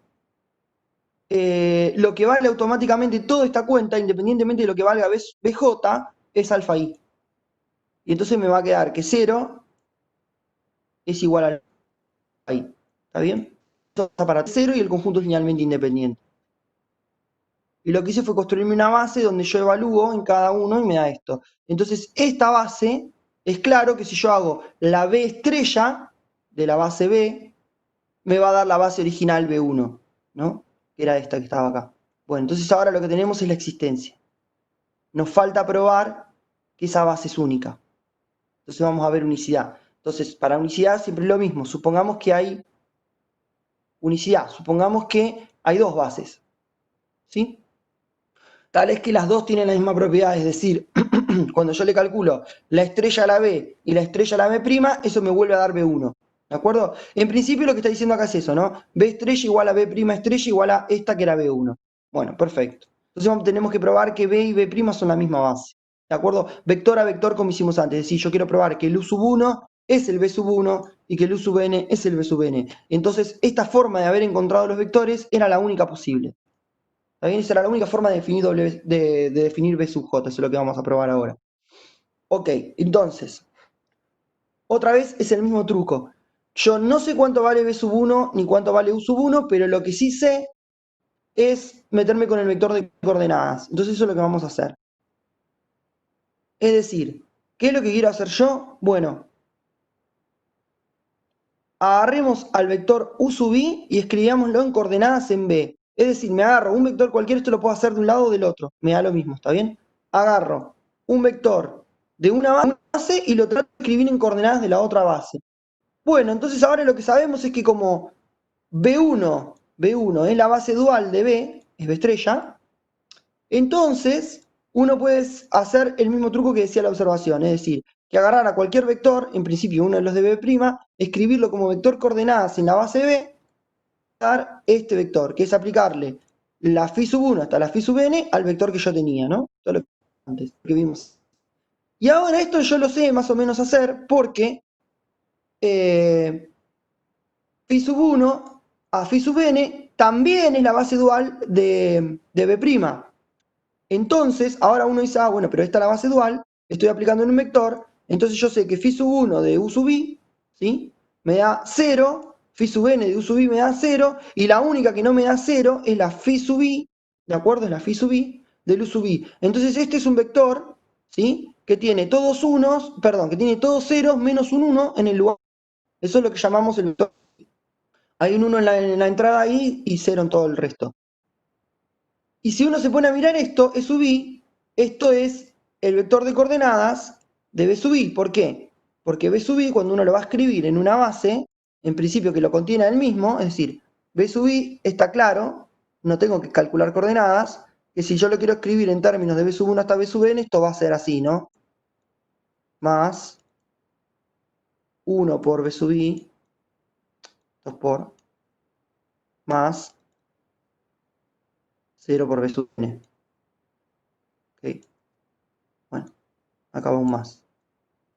Lo que vale automáticamente toda esta cuenta, independientemente de lo que valga BJ, es alfa i. Y entonces me va a quedar que 0 es igual a i. ¿Está bien? Esto está para 0 y el conjunto es linealmente independiente. Y lo que hice fue construirme una base donde yo evalúo en cada uno y me da esto. Entonces, esta base, es claro que si yo hago la B estrella de la base B, me va a dar la base original B1, ¿no? Que era esta que estaba acá. Bueno, entonces ahora lo que tenemos es la existencia. Nos falta probar que esa base es única. Entonces vamos a ver unicidad. Entonces, para unicidad siempre es lo mismo. Supongamos que hay unicidad. Supongamos que hay dos bases. ¿Sí? Tal es que las dos tienen la misma propiedad, es decir, cuando yo le calculo la estrella a la B y la estrella a la B', eso me vuelve a dar B1. ¿De acuerdo? En principio lo que está diciendo acá es eso, ¿no? B estrella igual a B' estrella igual a esta que era B1. Bueno, perfecto. Entonces tenemos que probar que B y B' son la misma base. ¿De acuerdo? Vector a vector como hicimos antes. Es decir, yo quiero probar que el U sub 1 es el B sub 1 y que el U sub n es el B sub n. Entonces, esta forma de haber encontrado los vectores era la única posible. ¿Está bien? Esa era la única forma de definir B sub j, eso es lo que vamos a probar ahora. Ok, entonces, otra vez es el mismo truco. Yo no sé cuánto vale B sub 1 ni cuánto vale U sub 1, pero lo que sí sé es meterme con el vector de coordenadas. Entonces eso es lo que vamos a hacer. Es decir, ¿qué es lo que quiero hacer yo? Bueno, agarremos al vector U sub i y escribámoslo en coordenadas en B. Es decir, me agarro un vector cualquiera, esto lo puedo hacer de un lado o del otro. Me da lo mismo, ¿está bien? Agarro un vector de una base y lo trato de escribir en coordenadas de la otra base. Bueno, entonces ahora lo que sabemos es que como B1 es la base dual de B, es B estrella, entonces uno puede hacer el mismo truco que decía la observación, es decir, que agarrar a cualquier vector, en principio uno de los de B', escribirlo como vector coordenadas en la base B, dar este vector, que es aplicarle la phi sub 1 hasta la phi sub n al vector que yo tenía, ¿no? Todo lo que antes que vimos. Y ahora esto yo lo sé más o menos hacer porque phi sub 1 a phi sub n también es la base dual de B'. Entonces, ahora uno dice, ah, bueno, pero esta es la base dual, estoy aplicando en un vector, entonces yo sé que phi sub 1 de U sub i, ¿sí? Me da 0, phi sub n de U sub i me da 0, y la única que no me da 0 es la phi sub i, ¿de acuerdo? Es la phi sub i del U sub i. Entonces este es un vector, ¿sí? Que tiene todos unos, perdón, que tiene todos ceros menos un 1 en el lugar. Eso es lo que llamamos el vector. Hay un 1 en la entrada ahí y 0 en todo el resto. Y si uno se pone a mirar esto, E sub i, esto es el vector de coordenadas de B sub i. ¿Por qué? Porque B sub i, cuando uno lo va a escribir en una base, en principio que lo contiene el mismo, es decir, B sub i está claro, no tengo que calcular coordenadas, que si yo lo quiero escribir en términos de B sub 1 hasta B sub n, esto va a ser así, ¿no? Más 1 por B sub i, 2 por, más 0 por B sub n. ¿Ok? Bueno, acá va un más.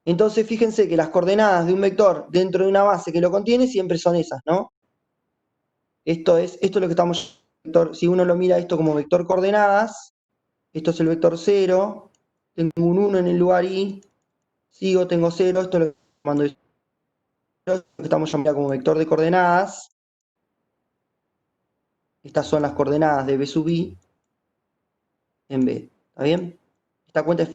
Entonces, fíjense que las coordenadas de un vector dentro de una base que lo contiene siempre son esas, ¿no? Esto es lo que estamos... Si uno lo mira esto como vector coordenadas, esto es el vector 0, tengo un 1 en el lugar i, sigo, tengo 0, esto es lo que estamos llamando como vector de coordenadas. Estas son las coordenadas de B sub i en B, ¿está bien? Esta cuenta es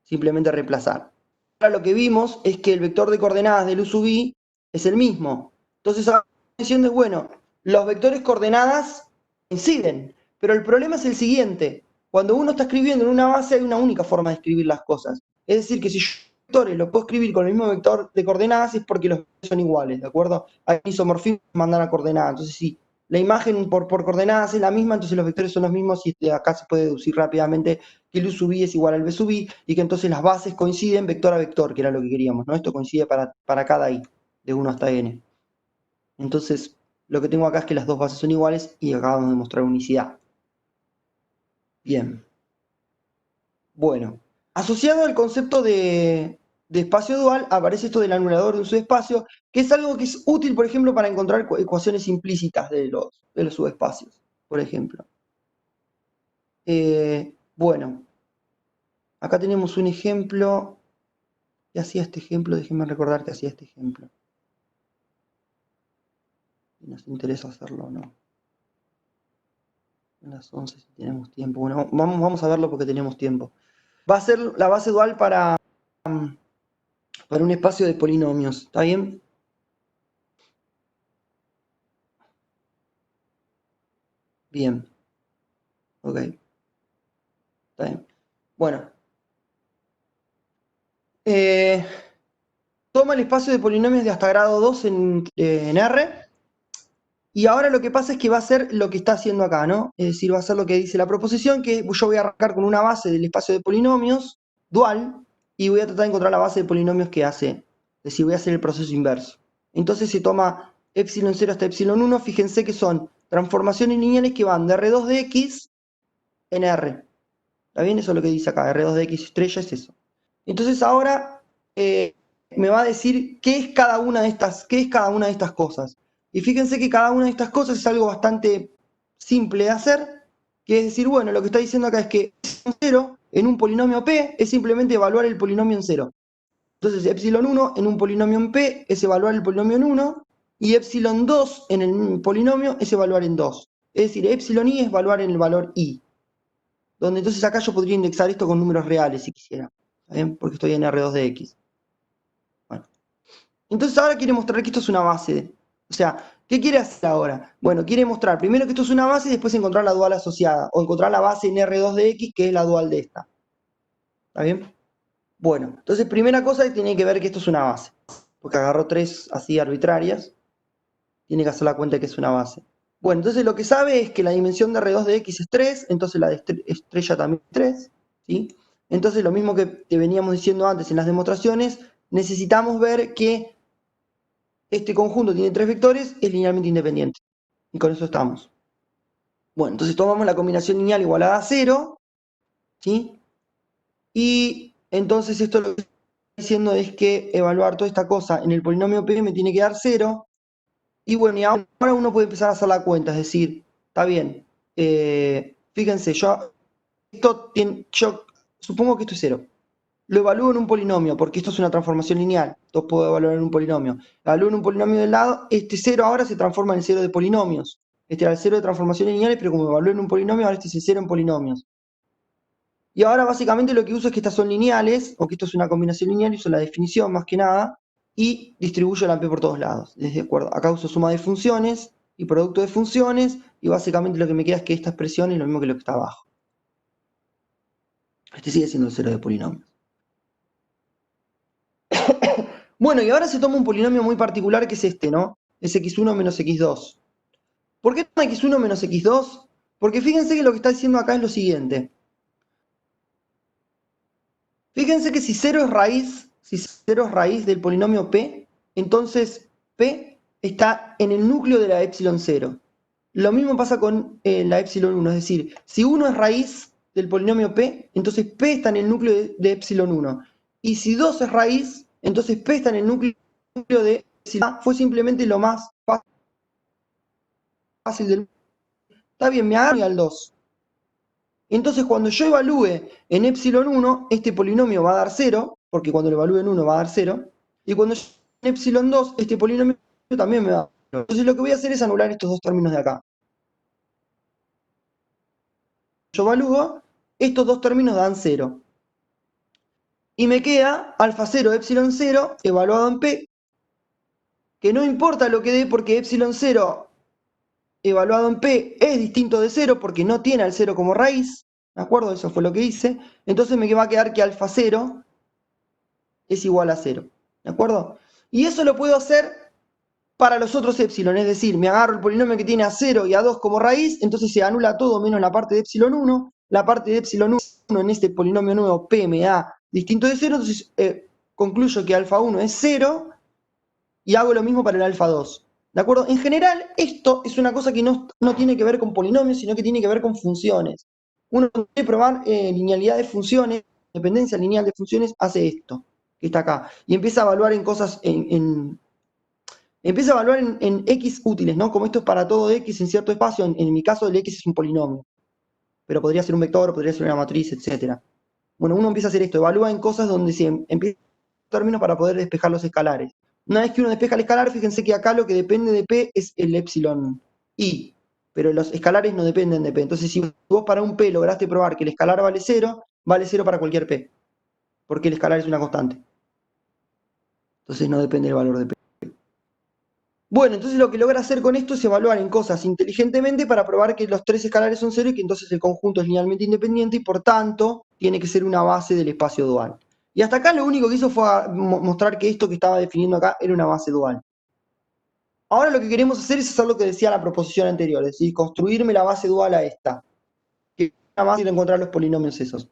simplemente reemplazar. Ahora lo que vimos es que el vector de coordenadas del U sub i es el mismo. Entonces ahora la decisión es, bueno, los vectores coordenadas coinciden. Pero el problema es el siguiente. Cuando uno está escribiendo en una base hay una única forma de escribir las cosas. Es decir, que si yo vectores los puedo escribir con el mismo vector de coordenadas es porque los vectores son iguales, ¿de acuerdo? Hay isomorfismo que mandan a coordenadas. Entonces, si la imagen por coordenadas es la misma, entonces los vectores son los mismos y acá se puede deducir rápidamente que el U sub i es igual al B sub i y que entonces las bases coinciden vector a vector, que era lo que queríamos, ¿no? Esto coincide para cada i, de 1 hasta n. Entonces, lo que tengo acá es que las dos bases son iguales y acabamos de mostrar unicidad. Bien. Bueno, asociado al concepto de espacio dual aparece esto del anulador de un subespacio, que es algo que es útil, por ejemplo, para encontrar ecuaciones implícitas de los subespacios, por ejemplo. Bueno, acá tenemos un ejemplo. ¿Qué hacía este ejemplo? Déjenme recordar que hacía este ejemplo. Si nos interesa hacerlo o no. A las 11 si tenemos tiempo. Bueno, vamos a verlo porque tenemos tiempo. Va a ser la base dual para un espacio de polinomios. ¿Está bien? Bien. Ok. Está bien. Bueno. Toma el espacio de polinomios de hasta grado 2 en R. Y ahora lo que pasa es que va a ser lo que está haciendo acá, ¿no? Es decir, va a ser lo que dice la proposición, que yo voy a arrancar con una base del espacio de polinomios dual y voy a tratar de encontrar la base de polinomios que hace. Es decir, voy a hacer el proceso inverso. Entonces se toma epsilon 0 hasta epsilon 1. Fíjense que son transformaciones lineales que van de R2 de X en R. ¿Está bien? Eso es lo que dice acá. R2 de X estrella es eso. Entonces ahora me va a decir qué es cada una de estas cosas. Y fíjense que cada una de estas cosas es algo bastante simple de hacer, que es decir, bueno, lo que está diciendo acá es que epsilon 0 en un polinomio P es simplemente evaluar el polinomio en 0. Entonces, epsilon 1 en un polinomio en P es evaluar el polinomio en 1, y epsilon 2 en el polinomio es evaluar en 2. Es decir, epsilon i es evaluar en el valor i. Donde entonces acá yo podría indexar esto con números reales si quisiera. ¿Está bien? Porque estoy en R2 de X. Bueno. Entonces ahora quiere mostrar que esto es una base. O sea, ¿qué quiere hacer ahora? Bueno, quiere mostrar primero que esto es una base y después encontrar la dual asociada. O encontrar la base en R2 de X, que es la dual de esta. ¿Está bien? Bueno, entonces primera cosa tiene que ver que esto es una base. Porque agarró tres así arbitrarias. Tiene que hacer la cuenta de que es una base. Bueno, entonces lo que sabe es que la dimensión de R2 de X es 3, entonces la de estrella también es 3. ¿Sí? Entonces lo mismo que te veníamos diciendo antes en las demostraciones, necesitamos ver que este conjunto tiene tres vectores, es linealmente independiente. Y con eso estamos. Bueno, entonces tomamos la combinación lineal igualada a 0, ¿sí? Y entonces esto lo que está diciendo es que evaluar toda esta cosa en el polinomio P me tiene que dar 0. Y bueno, y ahora uno puede empezar a hacer la cuenta, es decir, está bien. Fíjense, yo supongo que esto es 0. Lo evalúo en un polinomio, porque esto es una transformación lineal. Entonces puedo evaluar en un polinomio. Lo evalúo en un polinomio del lado, este 0 ahora se transforma en 0 de polinomios. Este era el 0 de transformaciones lineales, pero como evalúo en un polinomio, ahora este es el 0 en polinomios. Y ahora básicamente lo que uso es que estas son lineales, o que esto es una combinación lineal, y uso la definición más que nada, y distribuyo la P por todos lados. ¿De acuerdo? Acá uso suma de funciones y producto de funciones, y básicamente lo que me queda es que esta expresión es lo mismo que lo que está abajo. Este sigue siendo el 0 de polinomios. Bueno, y ahora se toma un polinomio muy particular que es este, ¿no? Es x1 menos x2. ¿Por qué toma x1 menos x2? Porque fíjense que lo que está diciendo acá es lo siguiente. Fíjense que si 0 es raíz del polinomio p, entonces p está en el núcleo de la epsilon 0. Lo mismo pasa con la epsilon 1, es decir, si 1 es raíz del polinomio p, entonces p está en el núcleo de epsilon 1. Y si 2 es raíz, entonces p está en el núcleo de epsilon. Fue simplemente lo más fácil del mundo. Está bien, me agarro al 2. Entonces, cuando yo evalúe en epsilon 1, este polinomio va a dar 0, porque cuando lo evalúe en 1 va a dar 0. Y cuando yo en epsilon 2, este polinomio también me va a dar 0. Entonces, lo que voy a hacer es anular estos dos términos de acá. Yo evalúo, estos dos términos dan 0. Y me queda alfa 0, epsilon 0, evaluado en P, que no importa lo que dé, porque epsilon 0 evaluado en P es distinto de 0 porque no tiene al 0 como raíz, ¿de acuerdo? Eso fue lo que hice. Entonces me va a quedar que alfa 0 es igual a 0, ¿de acuerdo? Y eso lo puedo hacer para los otros épsilon, es decir, me agarro el polinomio que tiene a 0 y a 2 como raíz, entonces se anula todo menos la parte de épsilon 1, la parte de épsilon 1 en este polinomio nuevo P me da distinto de 0, entonces concluyo que alfa 1 es 0 y hago lo mismo para el alfa 2. ¿De acuerdo? En general, esto es una cosa que no tiene que ver con polinomios, sino que tiene que ver con funciones. Uno quiere probar linealidad de funciones, dependencia lineal de funciones, hace esto, que está acá. Y empieza a evaluar en cosas, empieza a evaluar en X útiles, ¿no? Como esto es para todo X en cierto espacio, en mi caso el X es un polinomio. Pero podría ser un vector, podría ser una matriz, etc. Bueno, uno empieza a hacer esto, evalúa en cosas donde se empieza términos para poder despejar los escalares. Una vez que uno despeja el escalar, fíjense que acá lo que depende de P es el epsilon I, pero los escalares no dependen de P. Entonces, si vos para un P lograste probar que el escalar vale 0 para cualquier P, porque el escalar es una constante. Entonces no depende del valor de P. Bueno, entonces lo que logra hacer con esto es evaluar en cosas inteligentemente para probar que los tres escalares son 0 y que entonces el conjunto es linealmente independiente y por tanto tiene que ser una base del espacio dual. Y hasta acá lo único que hizo fue mostrar que esto que estaba definiendo acá era una base dual. Ahora lo que queremos hacer es hacer lo que decía la proposición anterior, es decir, construirme la base dual a esta, que nada más ir a encontrar los polinomios esos.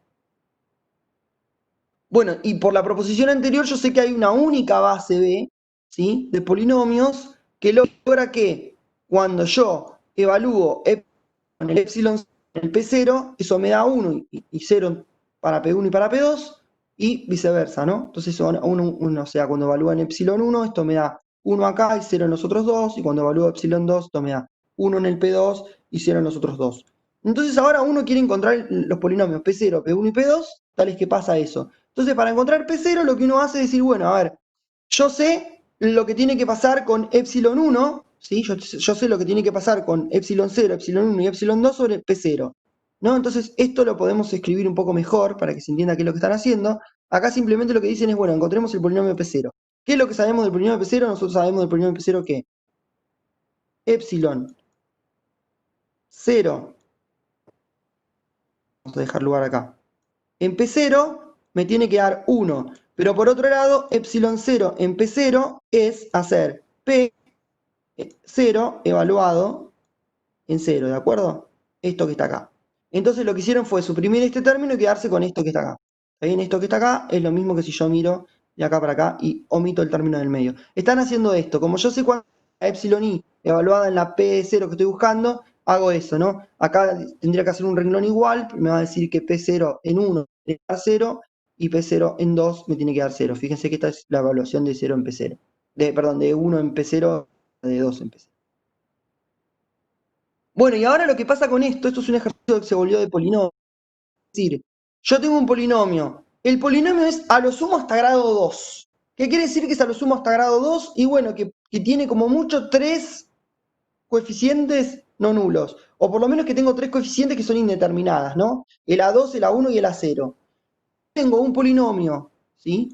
Bueno, y por la proposición anterior yo sé que hay una única base B, ¿sí?, de polinomios que logra que cuando yo evalúo con el epsilon en el P0, eso me da 1 y 0 para P1 y para P2, y viceversa, ¿no? Entonces, o sea, cuando evalúo en epsilon 1, esto me da 1 acá y 0 en los otros dos, y cuando evalúo epsilon 2, esto me da 1 en el P2 y 0 en los otros dos. Entonces ahora uno quiere encontrar los polinomios P0, P1 y P2, tales que pasa eso. Entonces, para encontrar P0, lo que uno hace es decir, bueno, a ver, yo sé lo que tiene que pasar con epsilon 1, ¿sí? Yo sé lo que tiene que pasar con epsilon 0, epsilon 1 y epsilon 2 sobre P0, ¿no? Entonces, esto lo podemos escribir un poco mejor para que se entienda qué es lo que están haciendo. Acá simplemente lo que dicen es, bueno, encontremos el polinomio P0. ¿Qué es lo que sabemos del polinomio P0? Nosotros sabemos del polinomio P0 que epsilon 0, vamos a dejar lugar acá, en P0 me tiene que dar 1, pero por otro lado, epsilon 0 en P0 es hacer P0 evaluado en 0, ¿de acuerdo? Esto que está acá. Entonces lo que hicieron fue suprimir este término y quedarse con esto que está acá. ¿Está bien? Esto que está acá es lo mismo que si yo miro de acá para acá y omito el término del medio. Están haciendo esto. Como yo sé cuánto es la epsilon i evaluada en la P0 que estoy buscando, hago eso, ¿no? Acá tendría que hacer un renglón igual, me va a decir que P0 en 1 me da 0 y P0 en 2 me tiene que dar 0. Fíjense que esta es la evaluación de 0 en P0. Perdón, de 1 en P0, de 2 en P0. Bueno, y ahora lo que pasa con esto es un ejercicio que se volvió de polinomio. Es decir, yo tengo un polinomio. El polinomio es a lo sumo hasta grado 2. ¿Qué quiere decir que es a lo sumo hasta grado 2? Y bueno, que tiene como mucho 3 coeficientes no nulos. O por lo menos que tengo 3 coeficientes que son indeterminadas, ¿no? El A2, el A1 y el A0. Tengo un polinomio, ¿sí?,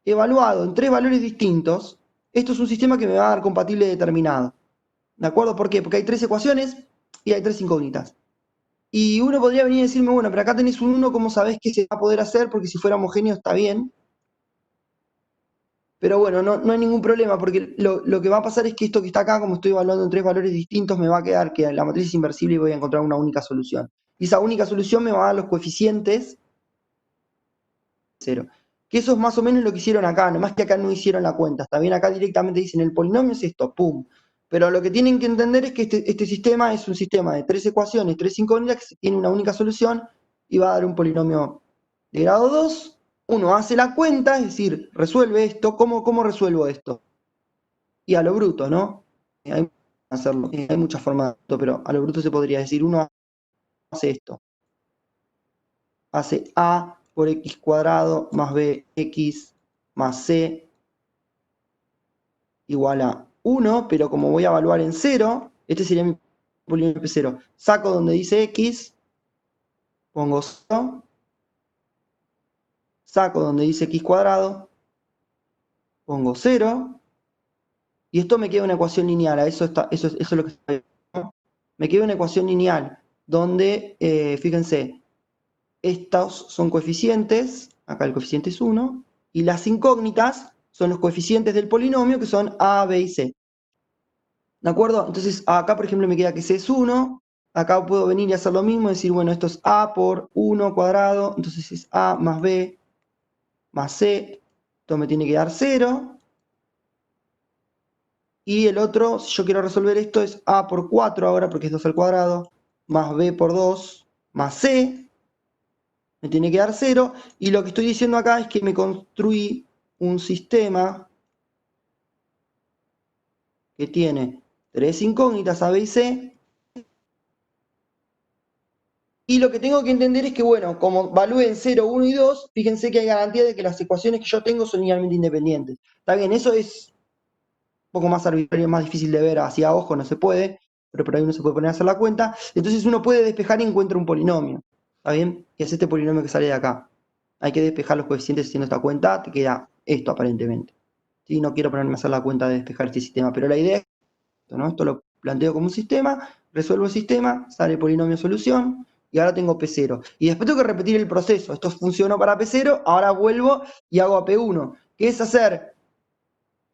evaluado en 3 valores distintos. Esto es un sistema que me va a dar compatible determinado. ¿De acuerdo? ¿Por qué? Porque hay 3 ecuaciones y hay 3 incógnitas. Y uno podría venir y decirme, bueno, pero acá tenés un 1, ¿cómo sabés que se va a poder hacer? Porque si fuera homogéneo está bien. Pero bueno, no hay ningún problema, porque lo que va a pasar es que esto que está acá, como estoy evaluando en 3 valores distintos, me va a quedar que la matriz es inversible y voy a encontrar una única solución. Y esa única solución me va a dar los coeficientes 0. Que eso es más o menos lo que hicieron acá, nomás que acá no hicieron la cuenta. Está bien, acá directamente dicen el polinomio es esto, pum. Pero lo que tienen que entender es que este sistema es un sistema de 3 ecuaciones, 3 incógnitas, que tiene una única solución y va a dar un polinomio de grado 2. Uno hace la cuenta, es decir, resuelve esto. ¿Cómo resuelvo esto? Y a lo bruto, ¿no? Hay muchas formas de esto, pero a lo bruto se podría decir, uno hace esto. Hace A por X cuadrado más BX más C igual a 1, pero como voy a evaluar en 0, este sería mi polinomio P0. Saco donde dice X, pongo 0, saco donde dice X cuadrado, pongo 0, y esto me queda una ecuación lineal. Eso es lo que está bien, ¿no? me queda una ecuación lineal, donde, fíjense, estos son coeficientes, acá el coeficiente es 1, y las incógnitas son los coeficientes del polinomio, que son A, B y C. ¿De acuerdo? Entonces, acá, por ejemplo, me queda que C es 1, acá puedo venir y hacer lo mismo, decir, bueno, esto es A por 1 cuadrado, entonces es A más B más C, esto me tiene que dar 0, y el otro, si yo quiero resolver esto, es A por 4 ahora, porque es 2 al cuadrado, más B por 2, más C, me tiene que dar 0, y lo que estoy diciendo acá es que me construí un sistema que tiene 3 incógnitas, A, B y C, y lo que tengo que entender es que, bueno, como evalúen 0, 1 y 2, fíjense que hay garantía de que las ecuaciones que yo tengo son linealmente independientes. Está bien, eso es un poco más arbitrario, más difícil de ver así a ojo, no se puede, pero por ahí uno se puede poner a hacer la cuenta. Entonces uno puede despejar y encuentra un polinomio. ¿Está bien? Y es este polinomio que sale de acá. Hay que despejar los coeficientes haciendo esta cuenta, te queda esto aparentemente. ¿Sí? No quiero ponerme a hacer la cuenta de despejar este sistema, pero la idea es esto, ¿no? Esto lo planteo como un sistema, resuelvo el sistema, sale el polinomio solución, y ahora tengo P0. Y después tengo que repetir el proceso. Esto funcionó para P0, ahora vuelvo y hago a P1, que es hacer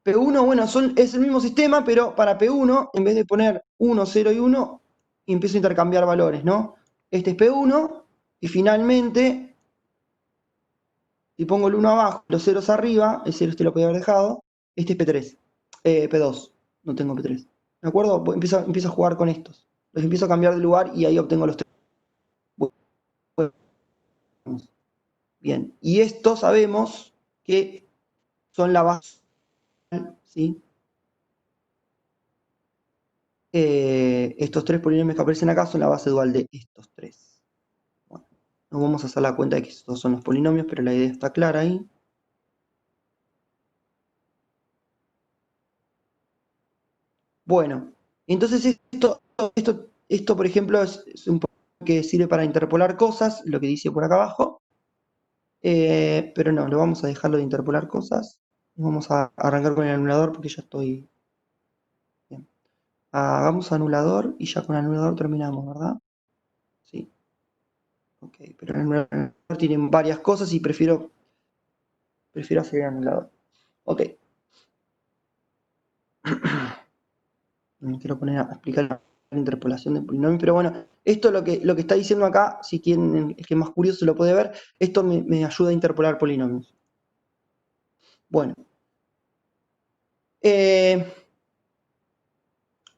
P1, bueno, es el mismo sistema, pero para P1, en vez de poner 1, 0 y 1, empiezo a intercambiar valores, ¿no? Este es P1, y finalmente, si pongo el 1 abajo, los ceros arriba, el 0 este lo podía haber dejado, este es P3, P2, no tengo P3. ¿De acuerdo? Pues empiezo a jugar con estos. Los empiezo a cambiar de lugar y ahí obtengo los tres. Bien, y estos sabemos que son la base, ¿sí? Estos tres polinomios que aparecen acá son la base dual de estos tres. Bueno, nos vamos a hacer la cuenta de que estos son los polinomios, pero la idea está clara ahí. Bueno, entonces esto por ejemplo, es un poco que sirve para interpolar cosas, lo que dice por acá abajo. Pero no, lo vamos a dejarlo de interpolar cosas. Vamos a arrancar con el anulador porque ya estoy... Bien. Hagamos anulador y ya con anulador terminamos, ¿verdad? Sí. Ok, pero el anulador tiene varias cosas y prefiero hacer el anulador. Ok. Me quiero poner a explicar la interpolación del polinomio, pero bueno, esto lo que está diciendo acá, si tienen, el que es más curioso lo puede ver, esto me ayuda a interpolar polinomios. Bueno. El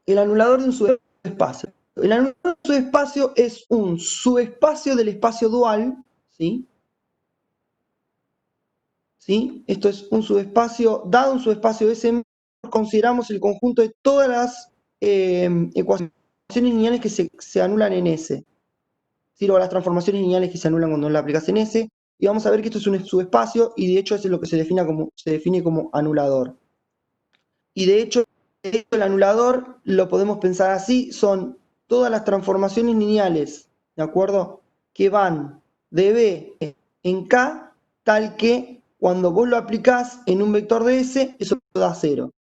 anulador de un subespacio. El anulador de un subespacio es un subespacio del espacio dual, ¿sí? ¿Sí? Esto es un subespacio, dado un subespacio S, consideramos el conjunto de todas las ecuaciones lineales que se anulan en S. ¿Sí? O las transformaciones lineales que se anulan cuando la aplicas en S. Y vamos a ver que esto es un subespacio y de hecho es lo que se define como anulador. Y de hecho, el anulador lo podemos pensar así, son todas las transformaciones lineales, ¿de acuerdo? Que van de B en K, tal que cuando vos lo aplicás en un vector de S, eso da 0.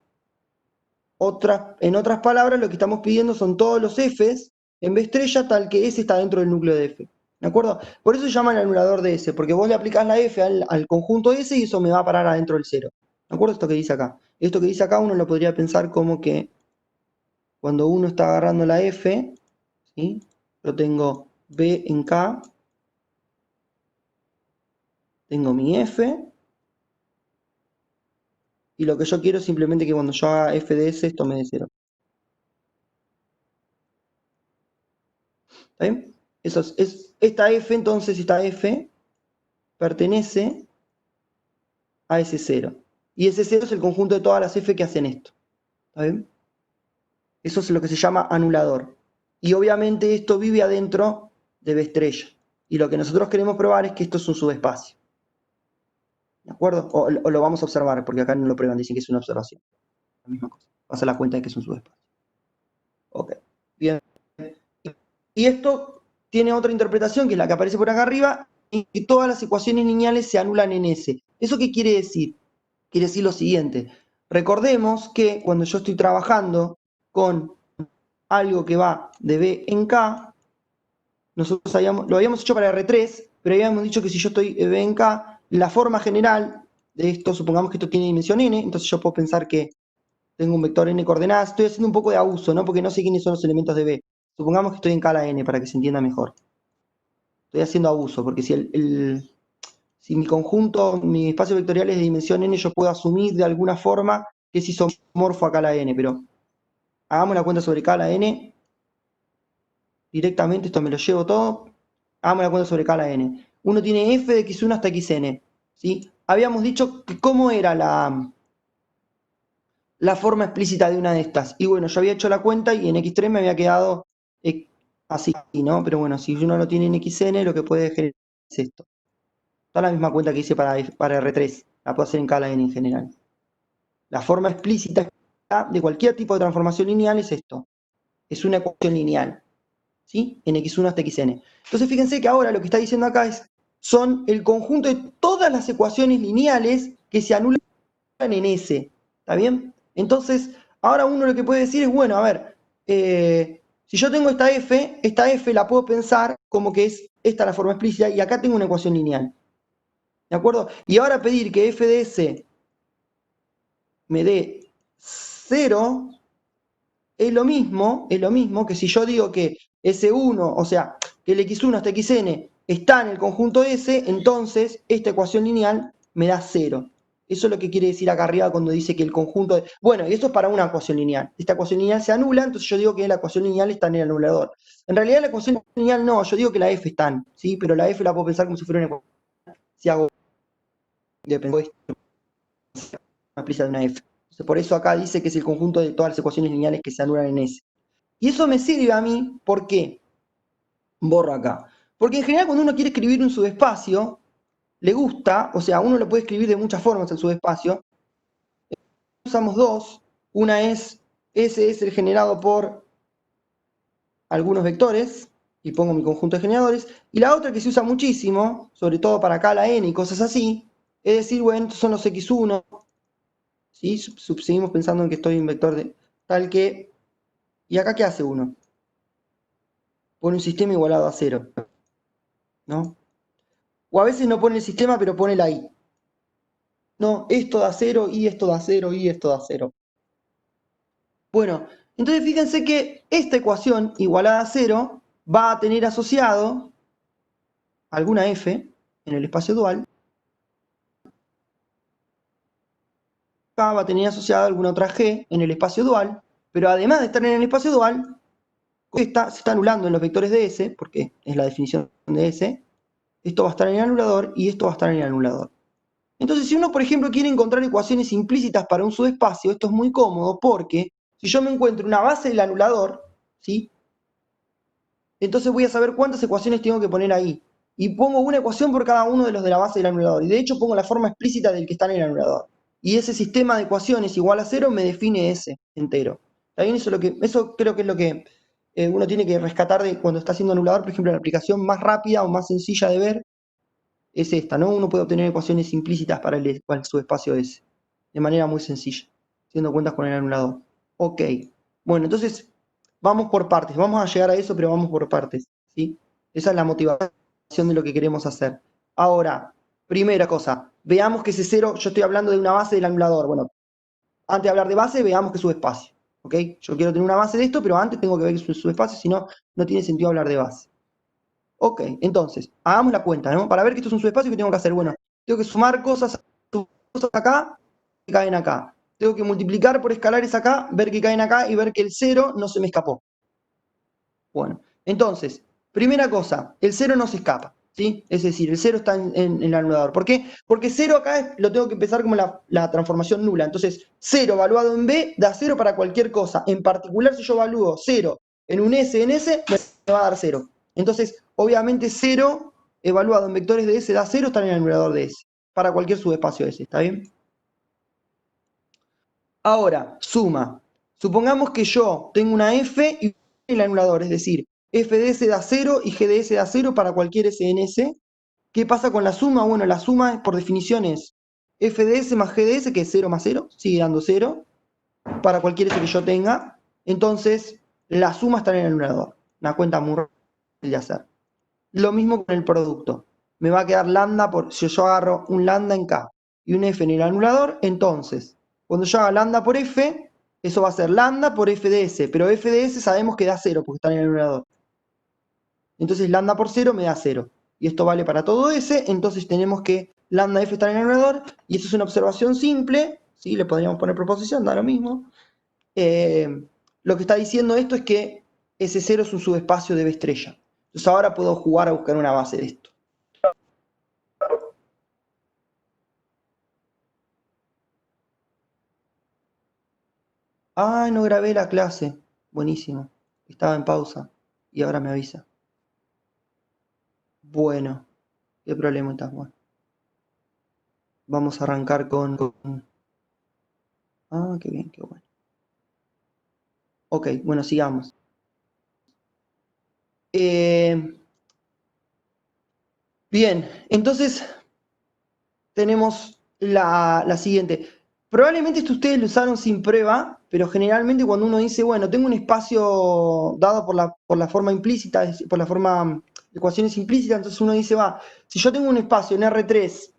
En otras palabras, lo que estamos pidiendo son todos los Fs en B estrella, tal que S está dentro del núcleo de F. ¿De acuerdo? Por eso se llama el anulador de S, porque vos le aplicás la F al conjunto S y eso me va a parar adentro del 0. ¿De acuerdo? Esto que dice acá. Esto que dice acá uno lo podría pensar como que cuando uno está agarrando la F, ¿sí? Yo tengo B en K, tengo mi F, y lo que yo quiero es simplemente que cuando yo haga F de S, esto me dé 0. ¿Está bien? Esta F, entonces, esta F pertenece a ese 0. Y ese 0 es el conjunto de todas las F que hacen esto. ¿Está bien? Eso es lo que se llama anulador. Y obviamente esto vive adentro de B estrella. Y lo que nosotros queremos probar es que esto es un subespacio. ¿De acuerdo? O lo vamos a observar, porque acá no lo prueban, dicen que es una observación. La misma cosa. Vas a dar cuenta de que es un subespacio. Ok. Bien. Y esto tiene otra interpretación, que es la que aparece por acá arriba, y que todas las ecuaciones lineales se anulan en S. ¿Eso qué quiere decir? Quiere decir lo siguiente. Recordemos que cuando yo estoy trabajando con algo que va de B en K. Nosotros lo habíamos hecho para R3, pero habíamos dicho que si yo estoy B en K, la forma general de esto, supongamos que esto tiene dimensión n, entonces yo puedo pensar que tengo un vector n coordenadas. Estoy haciendo un poco de abuso, ¿no? Porque no sé quiénes son los elementos de B. Supongamos que estoy en K la n, para que se entienda mejor. Estoy haciendo abuso, porque si mi conjunto, mi espacio vectorial es de dimensión n, yo puedo asumir de alguna forma que es isomorfo a K la n, pero hagamos la cuenta sobre K la n. Directamente, esto me lo llevo todo. Hagamos la cuenta sobre K la n. Uno tiene f de x1 hasta xn. ¿Sí? Habíamos dicho que cómo era la forma explícita de una de estas. Y bueno, yo había hecho la cuenta y en x3 me había quedado así, ¿no? Pero bueno, si uno lo tiene en xn, lo que puede generar es esto. Toda la misma cuenta que hice para R3. La puedo hacer en K la n en general. La forma explícita de cualquier tipo de transformación lineal es esto. Es una ecuación lineal. ¿Sí? En x1 hasta xn. Entonces fíjense que ahora lo que está diciendo acá son el conjunto de todas las ecuaciones lineales que se anulan en S. ¿Está bien? Entonces, ahora uno lo que puede decir es, bueno, a ver, si yo tengo esta f la puedo pensar como que es esta la forma explícita y acá tengo una ecuación lineal. ¿De acuerdo? Y ahora pedir que f de S me dé 0 es lo mismo que si yo digo que S1, o sea, que el x1 hasta xn está en el conjunto S, entonces esta ecuación lineal me da 0. Eso es lo que quiere decir acá arriba cuando dice que el conjunto de... Bueno, y esto es para una ecuación lineal. Esta ecuación lineal se anula, entonces yo digo que la ecuación lineal está en el anulador. En realidad la ecuación lineal no, yo digo que la f está en, ¿sí? Pero la f la puedo pensar como si fuera una ecuación. Si hago de pensar una expresa de una f. Entonces, por eso acá dice que es el conjunto de todas las ecuaciones lineales que se anulan en S. Y eso me sirve a mí, ¿por qué? Borro acá. Porque en general cuando uno quiere escribir un subespacio, le gusta, o sea, uno lo puede escribir de muchas formas el subespacio. Usamos dos. Una es, S es el generado por algunos vectores, y pongo mi conjunto de generadores. Y la otra que se usa muchísimo, sobre todo para K la n y cosas así, es decir, bueno, estos son los x1. ¿Sí? Seguimos pensando en que estoy en vector de tal que... ¿Y acá qué hace uno? Pone un sistema igualado a 0. ¿No? O a veces no pone el sistema, pero pone la i. No, esto da 0, y esto da 0, y esto da 0. Bueno, entonces fíjense que esta ecuación igualada a 0 va a tener asociado alguna f en el espacio dual. Acá va a tener asociada alguna otra g en el espacio dual, pero además de estar en el espacio dual, esta se está anulando en los vectores de S, porque es la definición de S. Esto va a estar en el anulador y esto va a estar en el anulador. Entonces, si uno, por ejemplo, quiere encontrar ecuaciones implícitas para un subespacio, esto es muy cómodo porque si yo me encuentro una base del anulador, ¿sí? Entonces voy a saber cuántas ecuaciones tengo que poner ahí. Y pongo una ecuación por cada uno de los de la base del anulador. Y de hecho pongo la forma explícita del que está en el anulador. Y ese sistema de ecuaciones igual a 0 me define ese entero. ¿También eso creo que es lo que uno tiene que rescatar de cuando está haciendo anulador? Por ejemplo, la aplicación más rápida o más sencilla de ver es esta, ¿no? Uno puede obtener ecuaciones implícitas para el subespacio S, de manera muy sencilla, haciendo cuentas con el anulador. Ok, bueno, entonces vamos por partes, vamos a llegar a eso, pero vamos por partes, ¿sí? Esa es la motivación de lo que queremos hacer. Ahora, primera cosa, veamos que ese 0, yo estoy hablando de una base del anulador. Bueno, antes de hablar de base, veamos que es subespacio, ¿ok? Yo quiero tener una base de esto, pero antes tengo que ver que es subespacio, si no, no tiene sentido hablar de base. Ok, entonces, hagamos la cuenta, ¿no? Para ver que esto es un subespacio, ¿qué tengo que hacer? Bueno, tengo que sumar cosas acá que caen acá. Tengo que multiplicar por escalares acá, ver que caen acá y ver que el 0 no se me escapó. Bueno, entonces, primera cosa, el 0 no se escapa, ¿sí? Es decir, el 0 está en el anulador. ¿Por qué? Porque 0 acá lo tengo que empezar como la transformación nula. Entonces, 0 evaluado en B da 0 para cualquier cosa. En particular, si yo evalúo 0 en un S en S, me va a dar 0. Entonces, obviamente 0 evaluado en vectores de S da 0, está en el anulador de S. Para cualquier subespacio S, ¿está bien? Ahora, suma. Supongamos que yo tengo una F y el anulador, es decir, f de S da 0 y g de S da 0 para cualquier S en S. ¿Qué pasa con la suma? Bueno, la suma por definición es f de S más g de S, que es 0 más 0, sigue dando 0, para cualquier S que yo tenga. Entonces, la suma está en el anulador. Una cuenta muy fácil de hacer. Lo mismo con el producto. Me va a quedar lambda por, si yo agarro un lambda en K y un F en el anulador, entonces, cuando yo haga lambda por F, eso va a ser lambda por F de S, pero F de S sabemos que da 0 porque está en el anulador. Entonces lambda por 0 me da 0. Y esto vale para todo S, entonces tenemos que lambda F está en el anulador, y eso es una observación simple, ¿sí? Le podríamos poner proposición, da lo mismo. Lo que está diciendo esto es que S0 es un subespacio de B estrella. Entonces ahora puedo jugar a buscar una base de esto. Ah, no grabé la clase. Buenísimo. Estaba en pausa. Y ahora me avisa. Bueno, qué problema está. Bueno, vamos a arrancar con... Ah, qué bien, qué bueno. Ok, bueno, sigamos. Bien, entonces tenemos la siguiente. Probablemente esto ustedes lo usaron sin prueba, pero generalmente cuando uno dice, bueno, tengo un espacio dado por la forma implícita, es decir, por la forma ecuaciones implícitas, entonces uno dice, va, si yo tengo un espacio en R3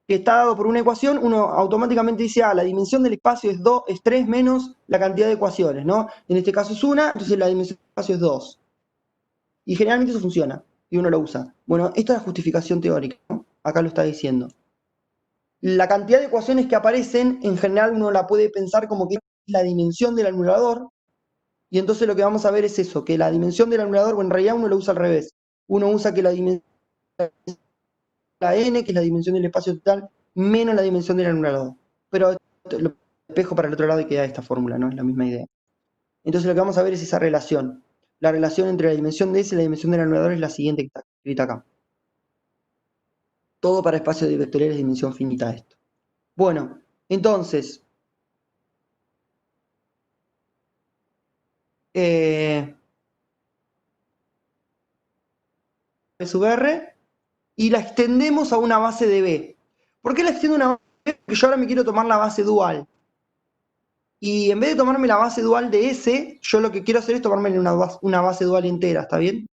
que está dado por una ecuación, uno automáticamente dice, ah, la dimensión del espacio es 3 menos la cantidad de ecuaciones, ¿no? En este caso es 1, entonces la dimensión del espacio es 2. Y generalmente eso funciona, y uno lo usa. Bueno, esta es la justificación teórica, ¿no? Acá lo está diciendo. La cantidad de ecuaciones que aparecen, en general uno la puede pensar como que es la dimensión del anulador, y entonces lo que vamos a ver es eso, que la dimensión del anulador, bueno, en realidad uno lo usa al revés. Uno usa que la dimensión la n, que es la dimensión del espacio total, menos la dimensión del anulador. Pero lo espejo para el otro lado y queda esta fórmula, ¿no? Es la misma idea. Entonces lo que vamos a ver es esa relación. La relación entre la dimensión de S y la dimensión del anulador es la siguiente que está escrita acá. Todo para espacios de vectoriales de dimensión finita esto. Bueno, entonces, B sub R, y la extendemos a una base de B. ¿Por qué la extiendo a una base de B? Porque yo ahora me quiero tomar la base dual. Y en vez de tomarme la base dual de S, yo lo que quiero hacer es tomarme una base dual entera, ¿está bien?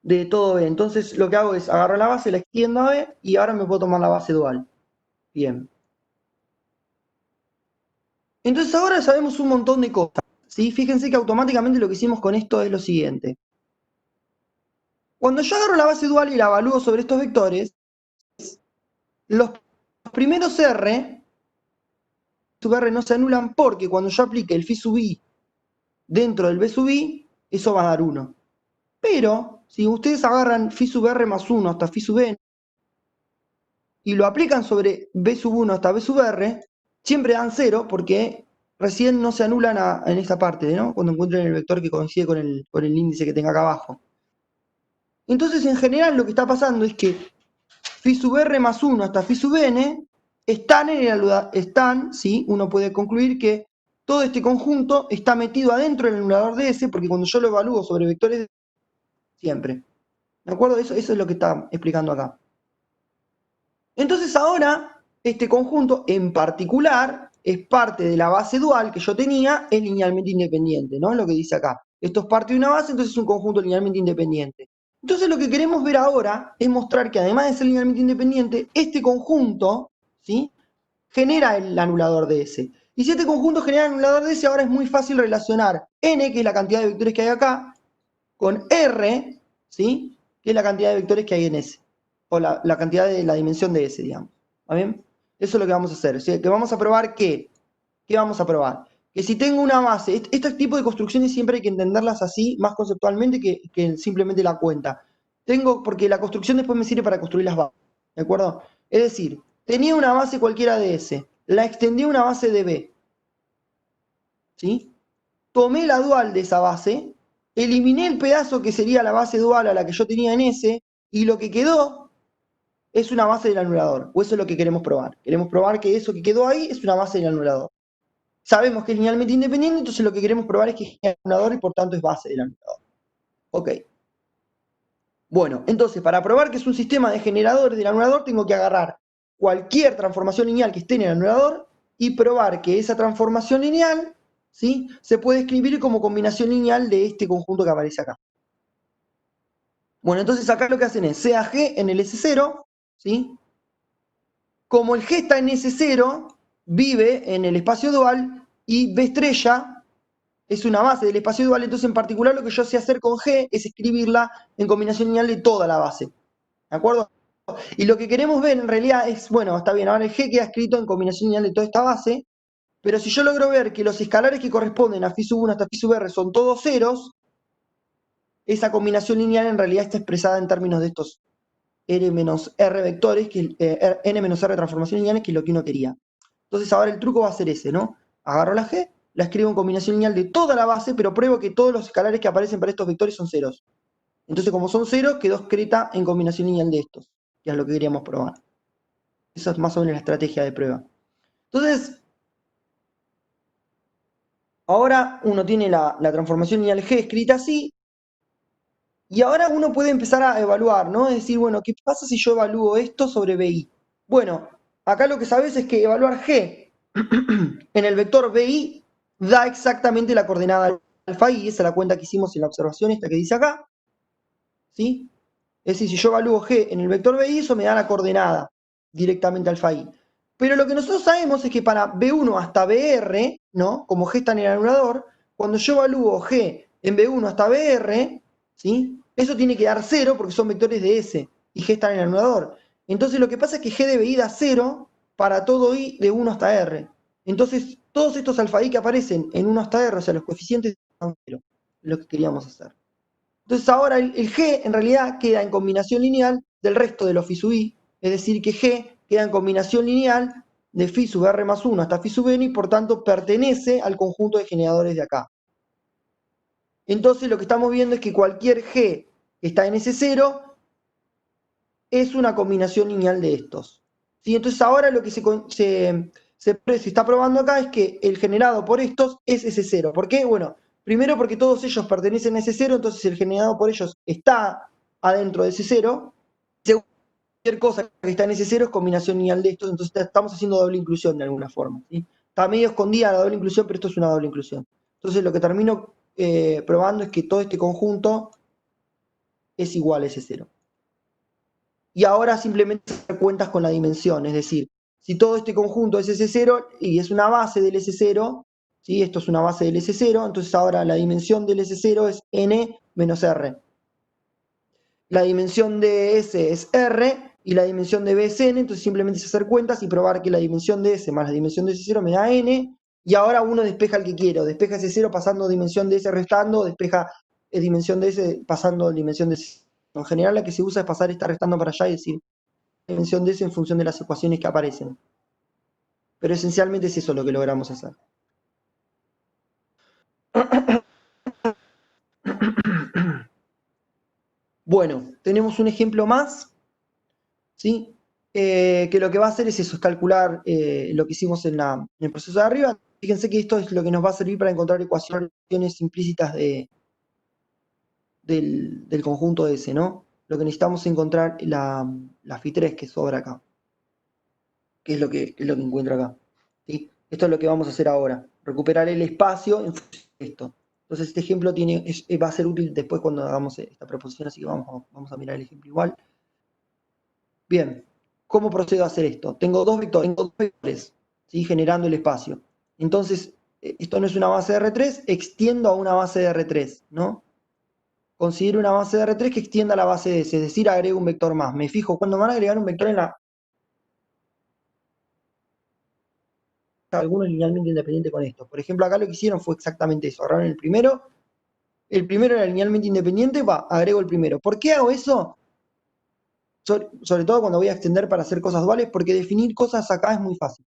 De todo B. Entonces lo que hago es agarro la base, la extiendo a B y ahora me puedo tomar la base dual. Bien. Entonces ahora sabemos un montón de cosas, ¿sí? Fíjense que automáticamente lo que hicimos con esto es lo siguiente. Cuando yo agarro la base dual y la evalúo sobre estos vectores, los primeros R sub R no se anulan porque cuando yo aplique el phi sub i dentro del b sub i, eso va a dar 1. Pero si ustedes agarran phi sub R más 1 hasta phi sub n y lo aplican sobre b sub 1 hasta b sub r, siempre dan 0 porque recién no se anulan en esta parte, ¿no? Cuando encuentren el vector que coincide con el índice que tenga acá abajo. Entonces, en general, lo que está pasando es que phi sub r más 1 hasta phi sub n están, ¿sí? Uno puede concluir que todo este conjunto está metido adentro del anulador de S, porque cuando yo lo evalúo sobre vectores de siempre. ¿De acuerdo? Eso es lo que está explicando acá. Entonces ahora, este conjunto en particular es parte de la base dual que yo tenía, es linealmente independiente, ¿no? Lo que dice acá. Esto es parte de una base, entonces es un conjunto linealmente independiente. Entonces lo que queremos ver ahora es mostrar que además de ser linealmente independiente, este conjunto, ¿sí?, genera el anulador de S. Y si este conjunto genera el anulador de S, ahora es muy fácil relacionar n, que es la cantidad de vectores que hay acá, con R, ¿sí?, que es la cantidad de vectores que hay en S. O la cantidad de la dimensión de S, digamos. ¿Está bien? Eso es lo que vamos a hacer. O sea, que vamos a probar ¿qué vamos a probar? Que si tengo una base, este tipo de construcciones siempre hay que entenderlas así, más conceptualmente que simplemente la cuenta. Porque la construcción después me sirve para construir las bases. ¿De acuerdo? Es decir, tenía una base cualquiera de S, la extendí a una base de B. ¿Sí? Tomé la dual de esa base, eliminé el pedazo que sería la base dual a la que yo tenía en S, y lo que quedó es una base del anulador. O eso es lo que queremos probar. Queremos probar que eso que quedó ahí es una base del anulador. Sabemos que es linealmente independiente, entonces lo que queremos probar es que es anulador y por tanto es base del anulador. Ok. Bueno, entonces para probar que es un sistema de generadores del anulador tengo que agarrar cualquier transformación lineal que esté en el anulador y probar que esa transformación lineal, ¿sí? Se puede escribir como combinación lineal de este conjunto que aparece acá. Bueno, entonces acá lo que hacen es sea G en el S0, ¿sí? Como el G está en S0, vive en el espacio dual y B estrella es una base del espacio dual, entonces en particular lo que yo sé hacer con G es escribirla en combinación lineal de toda la base. ¿De acuerdo? Y lo que queremos ver en realidad es, bueno, está bien, ahora el G queda escrito en combinación lineal de toda esta base, pero si yo logro ver que los escalares que corresponden a φ1 hasta φr son todos ceros, esa combinación lineal en realidad está expresada en términos de estos r menos r vectores, n menos r transformaciones lineales, que es lo que uno quería. Entonces ahora el truco va a ser ese, ¿no? Agarro la G, la escribo en combinación lineal de toda la base, pero pruebo que todos los escalares que aparecen para estos vectores son ceros. Entonces, como son ceros, quedó escrita en combinación lineal de estos, que es lo que queríamos probar. Esa es más o menos la estrategia de prueba. Entonces, ahora uno tiene la transformación lineal G escrita así, y ahora uno puede empezar a evaluar, ¿no? Es decir, bueno, ¿qué pasa si yo evalúo esto sobre BI? Bueno, acá lo que sabes es que evaluar G en el vector BI da exactamente la coordenada alfa i, esa es la cuenta que hicimos en la observación esta que dice acá, ¿sí? Es decir, si yo evalúo G en el vector BI, eso me da la coordenada directamente alfa i. Pero lo que nosotros sabemos es que para B1 hasta BR, ¿no? Como G está en el anulador, cuando yo evalúo G en B1 hasta BR, ¿sí? Eso tiene que dar 0 porque son vectores de S y G está en el anulador. Entonces lo que pasa es que G de BI da 0 para todo I de 1 hasta R. Entonces todos estos alfa i que aparecen en 1 hasta R, o sea, los coeficientes son 0. Es lo que queríamos hacer. Entonces ahora el G en realidad queda en combinación lineal del resto de los phi sub i, es decir, que G queda en combinación lineal de phi sub r más 1 hasta phi sub n y por tanto pertenece al conjunto de generadores de acá. Entonces lo que estamos viendo es que cualquier G que está en S0 es una combinación lineal de estos. ¿Sí? Entonces ahora lo que se está probando acá es que el generado por estos es S0. ¿Por qué? Bueno, primero porque todos ellos pertenecen a S0, entonces el generado por ellos está adentro de S0. Segundo, cualquier cosa que está en S0 es combinación lineal de estos, entonces estamos haciendo doble inclusión de alguna forma. ¿Sí? Está medio escondida la doble inclusión, pero esto es una doble inclusión. Entonces lo que termino probando es que todo este conjunto es igual a S0. Y ahora simplemente hacer cuentas con la dimensión, es decir, si todo este conjunto es S0 y es una base del S0, ¿sí? Esto es una base del S0, entonces ahora la dimensión del S0 es n menos r. La dimensión de S es r y la dimensión de B es n, entonces simplemente es hacer cuentas y probar que la dimensión de S más la dimensión de S0 me da n, y ahora uno despeja el que quiero, despeja S0 pasando dimensión de S restando, despeja dimensión de S pasando dimensión de S. En general la que se usa es pasar esta restando para allá y decir dimensión de S en función de las ecuaciones que aparecen. Pero esencialmente es eso lo que logramos hacer. Bueno, tenemos un ejemplo más, ¿sí? Que lo que va a hacer es eso, es calcular lo que hicimos en el proceso de arriba. Fíjense que esto es lo que nos va a servir para encontrar ecuaciones implícitas del conjunto S, ¿no? Lo que necesitamos es encontrar la phi3 que sobra acá, que es lo que encuentro acá. ¿Sí? Esto es lo que vamos a hacer ahora, recuperar el espacio en función de esto. Entonces este ejemplo va a ser útil después cuando hagamos esta proposición, así que vamos a mirar el ejemplo igual. Bien, ¿cómo procedo a hacer esto? Tengo dos vectores, ¿sí? Generando el espacio. Entonces, esto no es una base de R3, extiendo a una base de R3, ¿no? Considero una base de R3 que extienda la base de S, es decir, agrego un vector más. Me fijo cuando van a agregar un vector en algunos linealmente independiente con esto. Por ejemplo, acá lo que hicieron fue exactamente eso. Agarraron el primero era linealmente independiente, agrego el primero. ¿Por qué hago eso? Sobre todo cuando voy a extender para hacer cosas duales, porque definir cosas acá es muy fácil.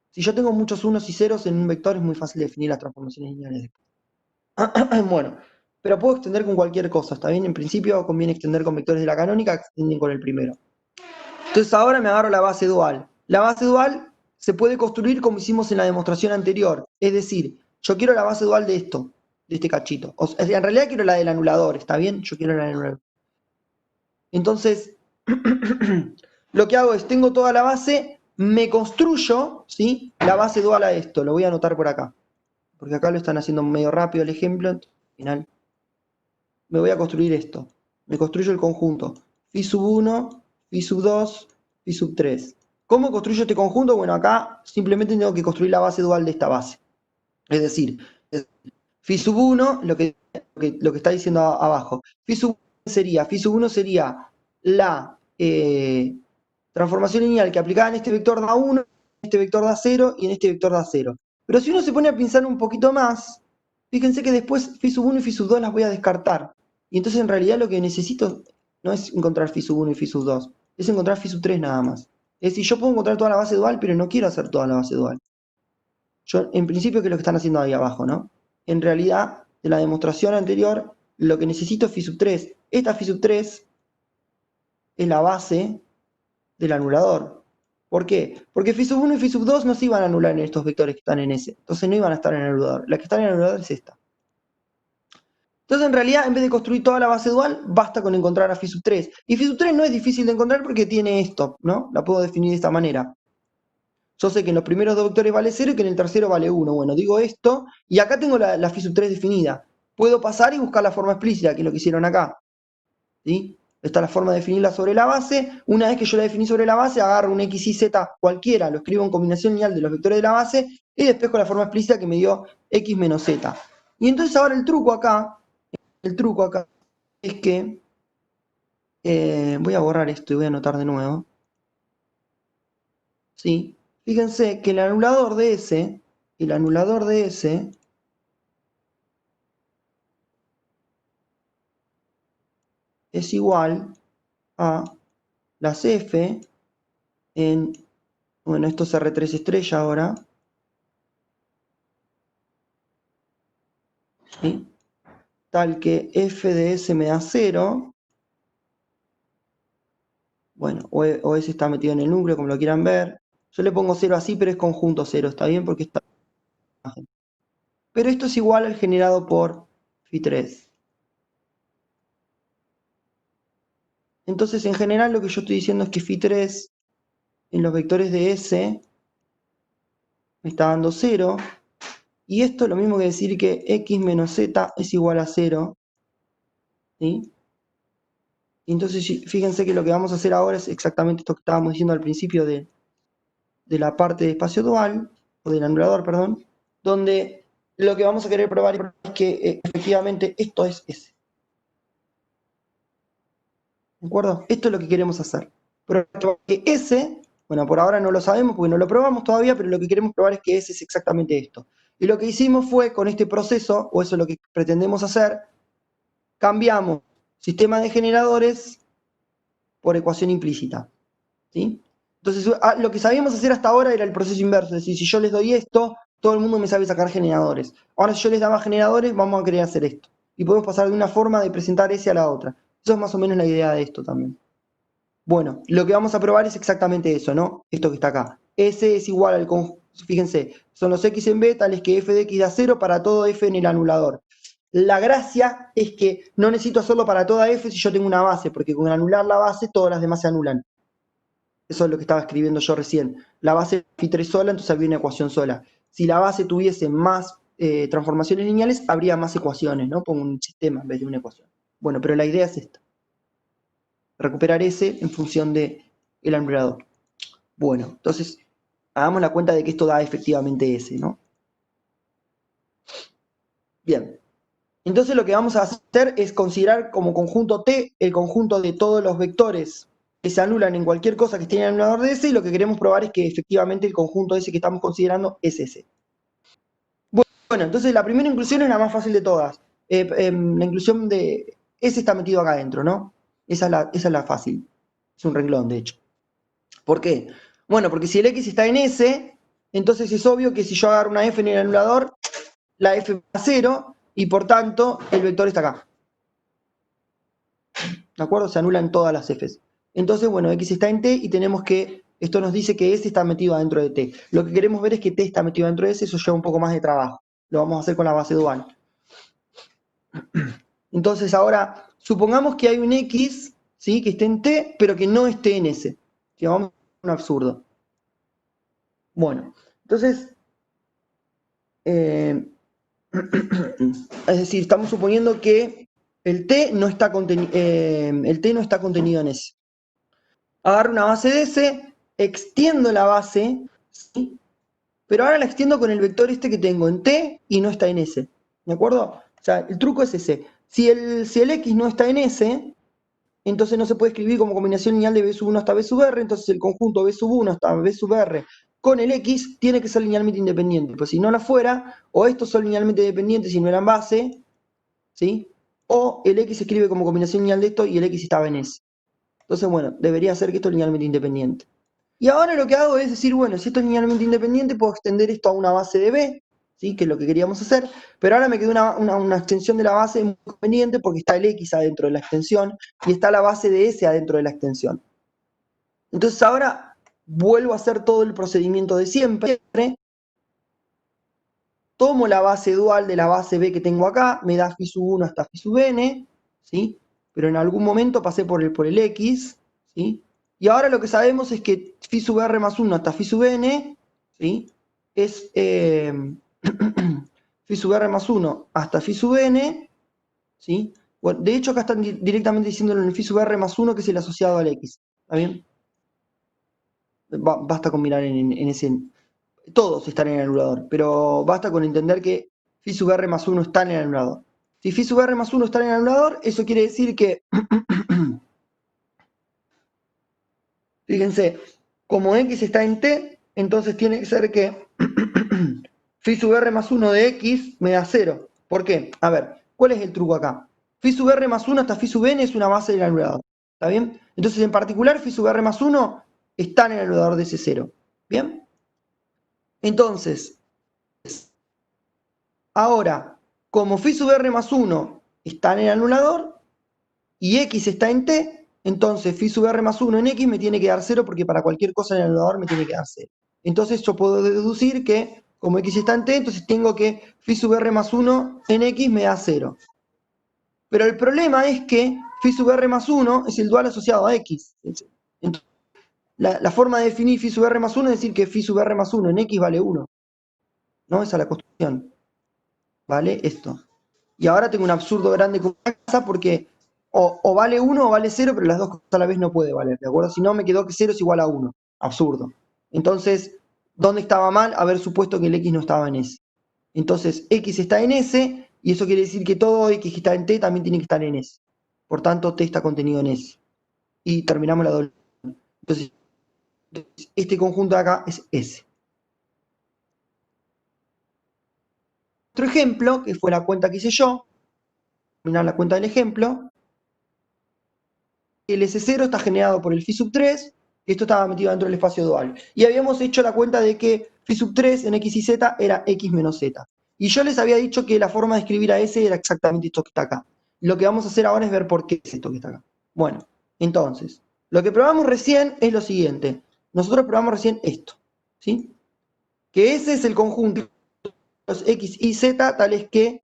Si yo tengo muchos unos y ceros en un vector, es muy fácil definir las transformaciones lineales después. Bueno, pero puedo extender con cualquier cosa, ¿está bien? En principio conviene extender con vectores de la canónica, extienden con el primero. Entonces ahora me agarro la base dual. La base dual se puede construir como hicimos en la demostración anterior. Es decir, yo quiero la base dual de esto, de este cachito. O sea, en realidad quiero la del anulador, ¿está bien? Yo quiero la del anulador. Entonces, lo que hago es, tengo toda la base, me construyo, ¿sí? La base dual a esto, lo voy a anotar por acá, porque acá lo están haciendo medio rápido el ejemplo, al final me voy a construir esto. Me construyo el conjunto phi sub 1, phi sub 2, phi sub 3. ¿Cómo construyo este conjunto? Bueno, acá simplemente tengo que construir la base dual de esta base. Es decir, phi sub 1, lo que está diciendo abajo. Phi sub 1 sería la transformación lineal que aplicada en este vector da 1, en este vector da 0 y en este vector da 0. Pero si uno se pone a pensar un poquito más, fíjense que después phi sub 1 y phi sub 2 las voy a descartar. Y entonces en realidad lo que necesito no es encontrar phi sub 1 y phi sub 2, es encontrar phi sub 3 nada más. Es decir, yo puedo encontrar toda la base dual, pero no quiero hacer toda la base dual. Yo, en principio, ¿qué es lo que están haciendo ahí abajo, no? En realidad, de la demostración anterior, lo que necesito es phi sub 3. Esta phi sub 3 es la base del anulador. ¿Por qué? Porque phi sub 1 y phi sub 2 no se iban a anular en estos vectores que están en S. Entonces no iban a estar en el anulador. La que está en el anulador es esta. Entonces, en realidad, en vez de construir toda la base dual, basta con encontrar a phi sub 3. Y phi sub 3 no es difícil de encontrar porque tiene esto, ¿no? La puedo definir de esta manera. Yo sé que en los primeros dos vectores vale 0 y que en el tercero vale 1. Bueno, digo esto, y acá tengo la phi sub 3 definida. Puedo pasar y buscar la forma explícita, que es lo que hicieron acá. ¿Sí? Esta es la forma de definirla sobre la base. Una vez que yo la definí sobre la base, agarro un x y z cualquiera, lo escribo en combinación lineal de los vectores de la base, y despejo la forma explícita que me dio x menos z. Y entonces ahora el truco acá es que, voy a borrar esto y voy a anotar de nuevo. ¿Sí? Fíjense que el anulador de S es igual a las F en, bueno, esto es R3 estrella ahora, ¿sí? Tal que F de S me da 0, bueno, o S está metido en el núcleo, como lo quieran ver. Yo le pongo 0 así, pero es conjunto 0, ¿está bien? Porque está. Pero esto es igual al generado por phi3. Entonces, en general, lo que yo estoy diciendo es que phi3 en los vectores de S me está dando 0. Y esto es lo mismo que decir que x menos z es igual a 0. ¿Sí? Entonces, fíjense que lo que vamos a hacer ahora es exactamente esto que estábamos diciendo al principio de la parte de espacio dual, o del anulador, perdón, donde lo que vamos a querer probar es que efectivamente esto es S. ¿De acuerdo? Esto es lo que queremos hacer. Pero que S, bueno, por ahora no lo sabemos porque no lo probamos todavía, pero lo que queremos probar es que S es exactamente esto. Y lo que hicimos fue, con este proceso, o eso es lo que pretendemos hacer, cambiamos sistema de generadores por ecuación implícita. ¿Sí? Entonces, lo que sabíamos hacer hasta ahora era el proceso inverso, es decir, si yo les doy esto, todo el mundo me sabe sacar generadores. Ahora, si yo les daba generadores, vamos a querer hacer esto. Y podemos pasar de una forma de presentar S a la otra. Eso es más o menos la idea de esto también. Bueno, lo que vamos a probar es exactamente eso, ¿no? Esto que está acá. S es igual al conjunto, fíjense, son los x en b tales que f de x da 0 para todo f en el anulador. La gracia es que no necesito hacerlo para toda f si yo tengo una base, porque con anular la base todas las demás se anulan. Eso es lo que estaba escribiendo yo recién. La base phi3 sola, entonces habría una ecuación sola. Si la base tuviese más transformaciones lineales, habría más ecuaciones, ¿no? Pongo un sistema en vez de una ecuación. Bueno, pero la idea es esta. Recuperar S en función del anulador. Bueno, entonces, hagamos la cuenta de que esto da efectivamente S, ¿no? Bien. Entonces lo que vamos a hacer es considerar como conjunto T el conjunto de todos los vectores que se anulan en cualquier cosa que esté en el anulador de S, y lo que queremos probar es que efectivamente el conjunto ese que estamos considerando es ese. Bueno, entonces la primera inclusión es la más fácil de todas. La inclusión de S está metido acá adentro, ¿no? Esa es la fácil. Es un renglón, de hecho. ¿Por qué? Bueno, porque si el X está en S, entonces es obvio que si yo agarro una F en el anulador, la F va a 0 y por tanto el vector está acá. ¿De acuerdo? Se anulan todas las Fs. Entonces, bueno, X está en T y tenemos que, esto nos dice que S está metido adentro de T. Lo que queremos ver es que T está metido dentro de S, eso lleva un poco más de trabajo. Lo vamos a hacer con la base dual. Entonces, ahora, supongamos que hay un X, ¿sí? Que esté en T, pero que no esté en S. ¿Sí? Vamos a un absurdo. Bueno, entonces, Es decir, estamos suponiendo que el T no está, contenido en S. Agarro una base de S, extiendo la base, ¿sí? Pero ahora la extiendo con el vector este que tengo en T y no está en S. ¿De acuerdo? O sea, el truco es ese. Si el X no está en S, entonces no se puede escribir como combinación lineal de B sub 1 hasta B sub R, entonces el conjunto B sub 1 hasta B sub R con el X tiene que ser linealmente independiente. Pues si no lo fuera, o estos son linealmente dependientes si no eran base, ¿sí? O el X se escribe como combinación lineal de esto y el X estaba en S. Entonces, bueno, debería ser que esto es linealmente independiente. Y ahora lo que hago es decir, bueno, si esto es linealmente independiente, puedo extender esto a una base de B, ¿sí? Que es lo que queríamos hacer, pero ahora me quedó una extensión de la base muy conveniente porque está el X adentro de la extensión y está la base de S adentro de la extensión. Entonces ahora vuelvo a hacer todo el procedimiento de siempre, tomo la base dual de la base B que tengo acá, me da phi sub 1 hasta phi sub n, ¿sí? Pero en algún momento pasé por el X, ¿sí? Y ahora lo que sabemos es que phi sub r más 1 hasta phi sub n, ¿sí? Es phi sub r más 1 hasta phi sub n, ¿sí? Bueno, de hecho acá están directamente diciéndolo en el phi sub r más 1 que es el asociado al X, ¿está bien? Basta con mirar en ese... Todos están en el anulador, pero basta con entender que phi sub r más 1 está en el anulador. Si phi sub r más 1 está en el anulador, eso quiere decir que, fíjense, como x está en t, entonces tiene que ser que phi sub r más 1 de x me da 0. ¿Por qué? A ver, ¿cuál es el truco acá? Phi sub r más 1 hasta phi sub n es una base del anulador. ¿Está bien? Entonces, en particular, phi sub r más 1 está en el anulador de ese 0. ¿Bien? Entonces, ahora, como phi sub r más 1 está en el anulador y x está en t, entonces phi sub r más 1 en x me tiene que dar 0 porque para cualquier cosa en el anulador me tiene que dar 0. Entonces yo puedo deducir que como x está en t, entonces tengo que phi sub r más 1 en x me da 0. Pero el problema es que phi sub r más 1 es el dual asociado a x. Entonces, la forma de definir phi sub r más 1 es decir que phi sub r más 1 en x vale 1. ¿No? Esa es la construcción. ¿Vale? Esto. Y ahora tengo un absurdo grande con casa porque o vale 1 o vale 0, pero las dos cosas a la vez no puede valer, ¿de acuerdo? Si no, me quedó que 0 es igual a 1. Absurdo. Entonces, ¿dónde estaba mal? Haber supuesto que el x no estaba en S. Entonces, x está en S, y eso quiere decir que todo x que está en t también tiene que estar en S. Por tanto, t está contenido en S. Y terminamos la doble. Entonces, este conjunto de acá es S. Otro ejemplo, que fue la cuenta que hice yo, terminar la cuenta del ejemplo, el S0 está generado por el phi sub 3, y esto estaba metido dentro del espacio dual. Y habíamos hecho la cuenta de que phi sub 3 en x y z era x menos z. Y yo les había dicho que la forma de escribir a S era exactamente esto que está acá. Lo que vamos a hacer ahora es ver por qué es esto que está acá. Bueno, entonces, lo que probamos recién es lo siguiente. Nosotros probamos recién esto, ¿sí? Que ese es el conjunto de los x y z tales que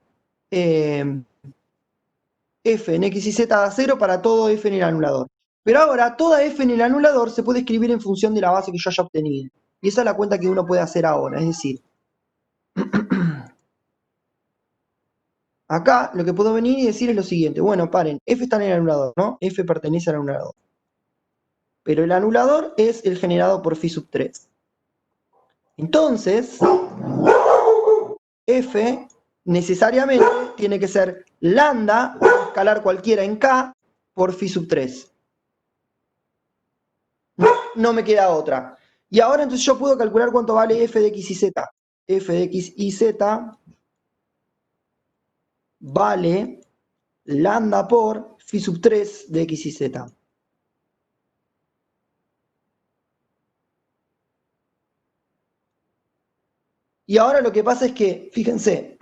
f en x y z da 0 para todo f en el anulador. Pero ahora, toda f en el anulador se puede escribir en función de la base que yo haya obtenido. Y esa es la cuenta que uno puede hacer ahora. Es decir, acá lo que puedo venir y decir es lo siguiente. Bueno, paren, f está en el anulador, ¿no? F pertenece al anulador. Pero el anulador es el generado por phi sub 3. Entonces, f necesariamente tiene que ser lambda, escalar cualquiera en k, por phi sub 3. No me queda otra. Y ahora entonces yo puedo calcular cuánto vale f de x y z. F de x y z vale lambda por phi sub 3 de x y z. Y ahora lo que pasa es que, fíjense,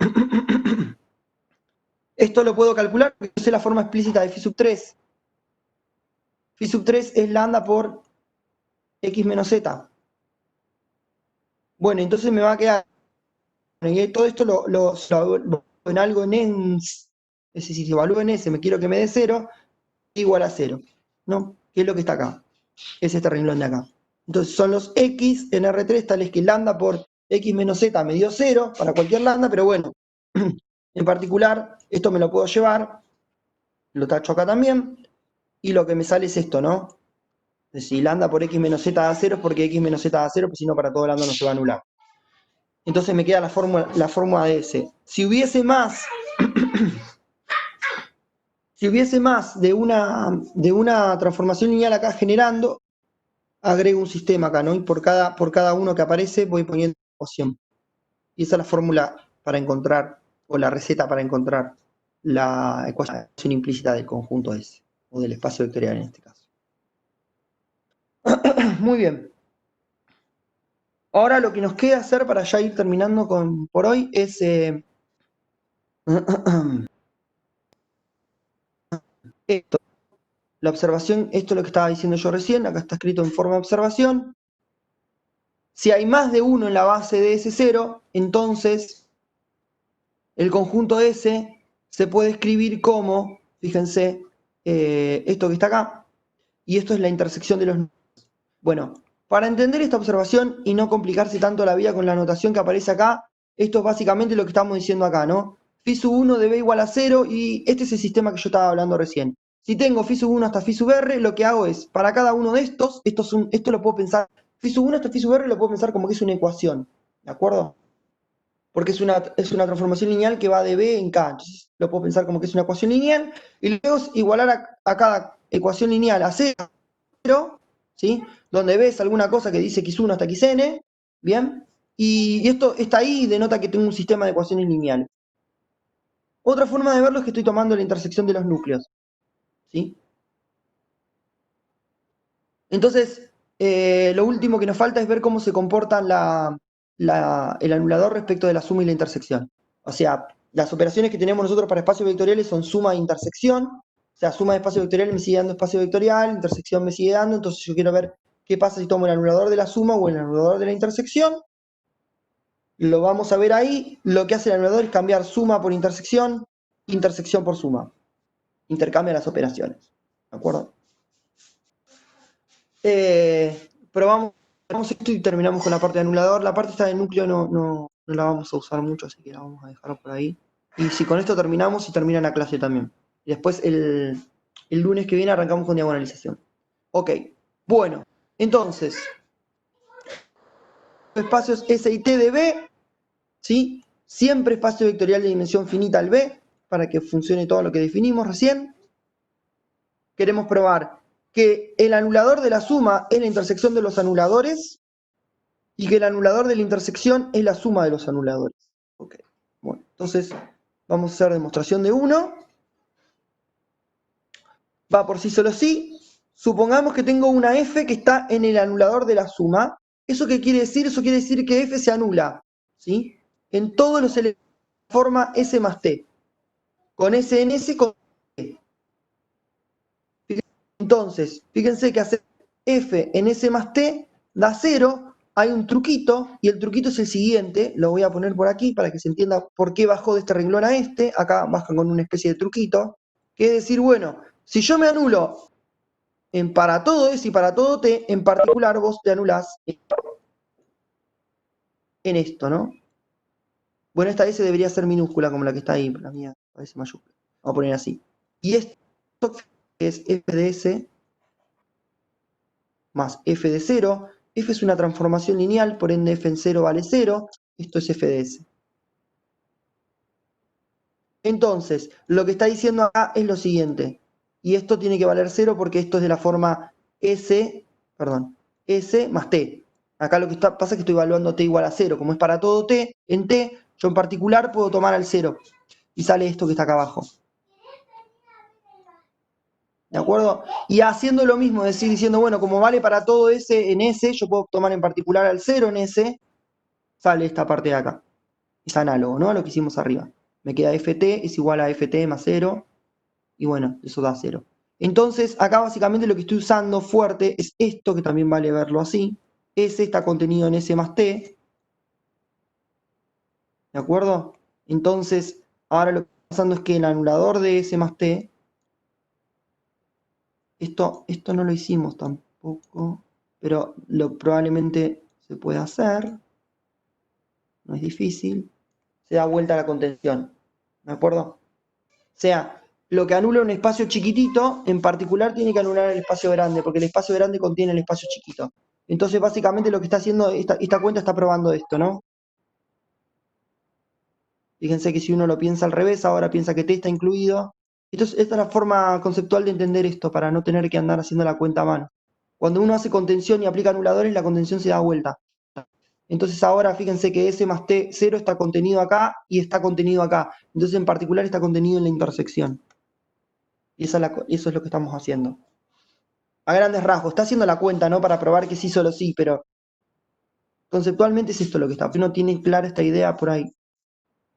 esto lo puedo calcular porque yo sé la forma explícita de phi sub 3. Phi sub 3 es lambda por x menos z. Bueno, entonces me va a quedar, todo esto lo en algo en ENS, es decir, si evalúo en S, me quiero que me dé 0, igual a 0, ¿no? ¿Qué es lo que está acá? Es este renglón de acá. Entonces son los x en R3 tales que lambda por x menos z me dio 0 para cualquier lambda, pero bueno, En particular, esto me lo puedo llevar, lo tacho acá también, y lo que me sale es esto, ¿no? Si lambda por x menos z da 0 es porque x menos z da 0, pues si no para todo lambda no se va a anular. Entonces me queda la fórmula de S. Si hubiese más, de una transformación lineal acá generando, agrego un sistema acá, ¿no? Y por cada uno que aparece voy poniendo ecuación. Y esa es la fórmula para encontrar, o la receta para encontrar la ecuación implícita del conjunto S, o del espacio vectorial en este caso. Muy bien. Ahora lo que nos queda hacer para ya ir terminando por hoy es esto. La observación, esto es lo que estaba diciendo yo recién, acá está escrito en forma de observación. Si hay más de uno en la base de S0, entonces el conjunto S se puede escribir como, fíjense, esto que está acá, y esto es la intersección de los números. Bueno, para entender esta observación y no complicarse tanto la vida con la notación que aparece acá, esto es básicamente lo que estamos diciendo acá, ¿no? Phi sub 1 de B igual a 0 y este es el sistema que yo estaba hablando recién. Si tengo phi sub 1 hasta phi sub R, lo que hago es, para cada uno de estos, esto lo puedo pensar, phi sub 1 hasta phi sub R lo puedo pensar como que es una ecuación, ¿de acuerdo? Porque es una transformación lineal que va de B en K, entonces lo puedo pensar como que es una ecuación lineal, y luego es igualar a cada ecuación lineal a 0, ¿sí? Donde ves alguna cosa que dice x1 hasta xn, ¿bien? Y esto está ahí y denota que tengo un sistema de ecuaciones lineales. Otra forma de verlo es que estoy tomando la intersección de los núcleos, ¿sí? Entonces, lo último que nos falta es ver cómo se comporta el anulador respecto de la suma y la intersección. O sea, las operaciones que tenemos nosotros para espacios vectoriales son suma e intersección. O sea, suma de espacio vectorial me sigue dando espacio vectorial, intersección me sigue dando, entonces yo quiero ver qué pasa si tomo el anulador de la suma o el anulador de la intersección. Lo vamos a ver ahí. Lo que hace el anulador es cambiar suma por intersección, intersección por suma. Intercambia las operaciones. ¿De acuerdo? Probamos esto y terminamos con la parte de anulador. La parte esta de núcleo no la vamos a usar mucho, así que la vamos a dejar por ahí. Y si con esto terminamos, y termina la clase también. Y después el lunes que viene arrancamos con diagonalización. Ok, bueno, entonces, espacios S y T de B, ¿sí? Siempre espacio vectorial de dimensión finita al B, para que funcione todo lo que definimos recién. Queremos probar que el anulador de la suma es la intersección de los anuladores y que el anulador de la intersección es la suma de los anuladores. Ok, bueno, entonces vamos a hacer demostración de 1. Va por sí solo sí. Supongamos que tengo una f que está en el anulador de la suma. ¿Eso qué quiere decir? Eso quiere decir que f se anula, ¿sí? En todos los elementos de la forma S más T. Con S en S, con T. Entonces, fíjense que hacer f en S más T da 0. Hay un truquito, y el truquito es el siguiente. Lo voy a poner por aquí para que se entienda por qué bajó de este renglón a este. Acá baja con una especie de truquito. Que es decir, bueno, si yo me anulo para todo S y para todo T, en particular vos te anulás en esto, ¿no? Bueno, esta S debería ser minúscula como la que está ahí, pero la mía parece mayúscula. Vamos a poner así. Y esto es f de S más f de 0. F es una transformación lineal, por ende f en 0 vale 0. Esto es f de S. Entonces, lo que está diciendo acá es lo siguiente. Y esto tiene que valer 0 porque esto es de la forma S más T. Acá lo que pasa es que estoy evaluando T igual a 0. Como es para todo T, en T, yo en particular puedo tomar al 0. Y sale esto que está acá abajo. ¿De acuerdo? Y haciendo lo mismo, es decir, diciendo, bueno, como vale para todo S en S, yo puedo tomar en particular al 0 en S, sale esta parte de acá. Es análogo, ¿no? A lo que hicimos arriba. Me queda ft es igual a ft más 0. Y bueno, eso da 0. Entonces, acá básicamente lo que estoy usando fuerte es esto, que también vale verlo así. S está contenido en S más T. ¿De acuerdo? Entonces, ahora lo que está pasando es que el anulador de S más T, esto no lo hicimos tampoco, pero probablemente se puede hacer. No es difícil. se da vuelta a la contención. ¿De acuerdo? O sea, lo que anula un espacio chiquitito, en particular tiene que anular el espacio grande, porque el espacio grande contiene el espacio chiquito. Entonces, básicamente lo que está haciendo esta cuenta está probando esto, ¿no? Fíjense que si uno lo piensa al revés, ahora piensa que T está incluido. Esta es la forma conceptual de entender esto, para no tener que andar haciendo la cuenta a mano. Cuando uno hace contención y aplica anuladores, la contención se da vuelta. Entonces ahora fíjense que S más T0 está contenido acá y está contenido acá. Entonces en particular está contenido en la intersección. Y eso es lo que estamos haciendo. A grandes rasgos. Está haciendo la cuenta, ¿no? Para probar que sí solo sí, pero conceptualmente es esto lo que está. Si uno tiene clara esta idea, por ahí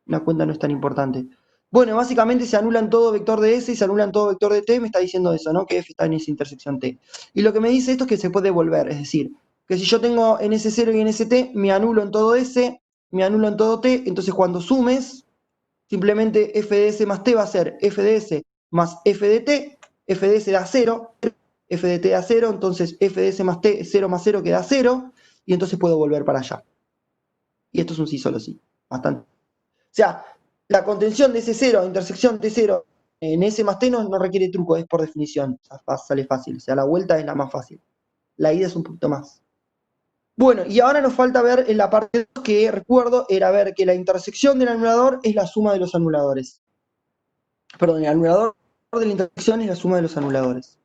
la cuenta no es tan importante. Bueno, básicamente se anulan todo vector de S y se anulan todo vector de T, me está diciendo eso, ¿no? Que F está en esa intersección T. Y lo que me dice esto es que se puede volver, es decir, que si yo tengo en S0 y en ST, me anulo en todo S, me anulo en todo T, entonces cuando sumes, simplemente f de S más T va a ser f de S más f de T, f de S da 0, f de T da 0, entonces f de S más T es 0 más 0 que da 0, y entonces puedo volver para allá. Y esto es un sí solo sí, bastante. O sea, la contención de S0, intersección T0 en S más T no requiere truco, es por definición, sale fácil. O sea, la vuelta es la más fácil. La ida es un poquito más. Bueno, y ahora nos falta ver en la parte 2 que recuerdo era ver que la intersección del anulador es la suma de los anuladores. Perdón, el anulador de la intersección es la suma de los anuladores.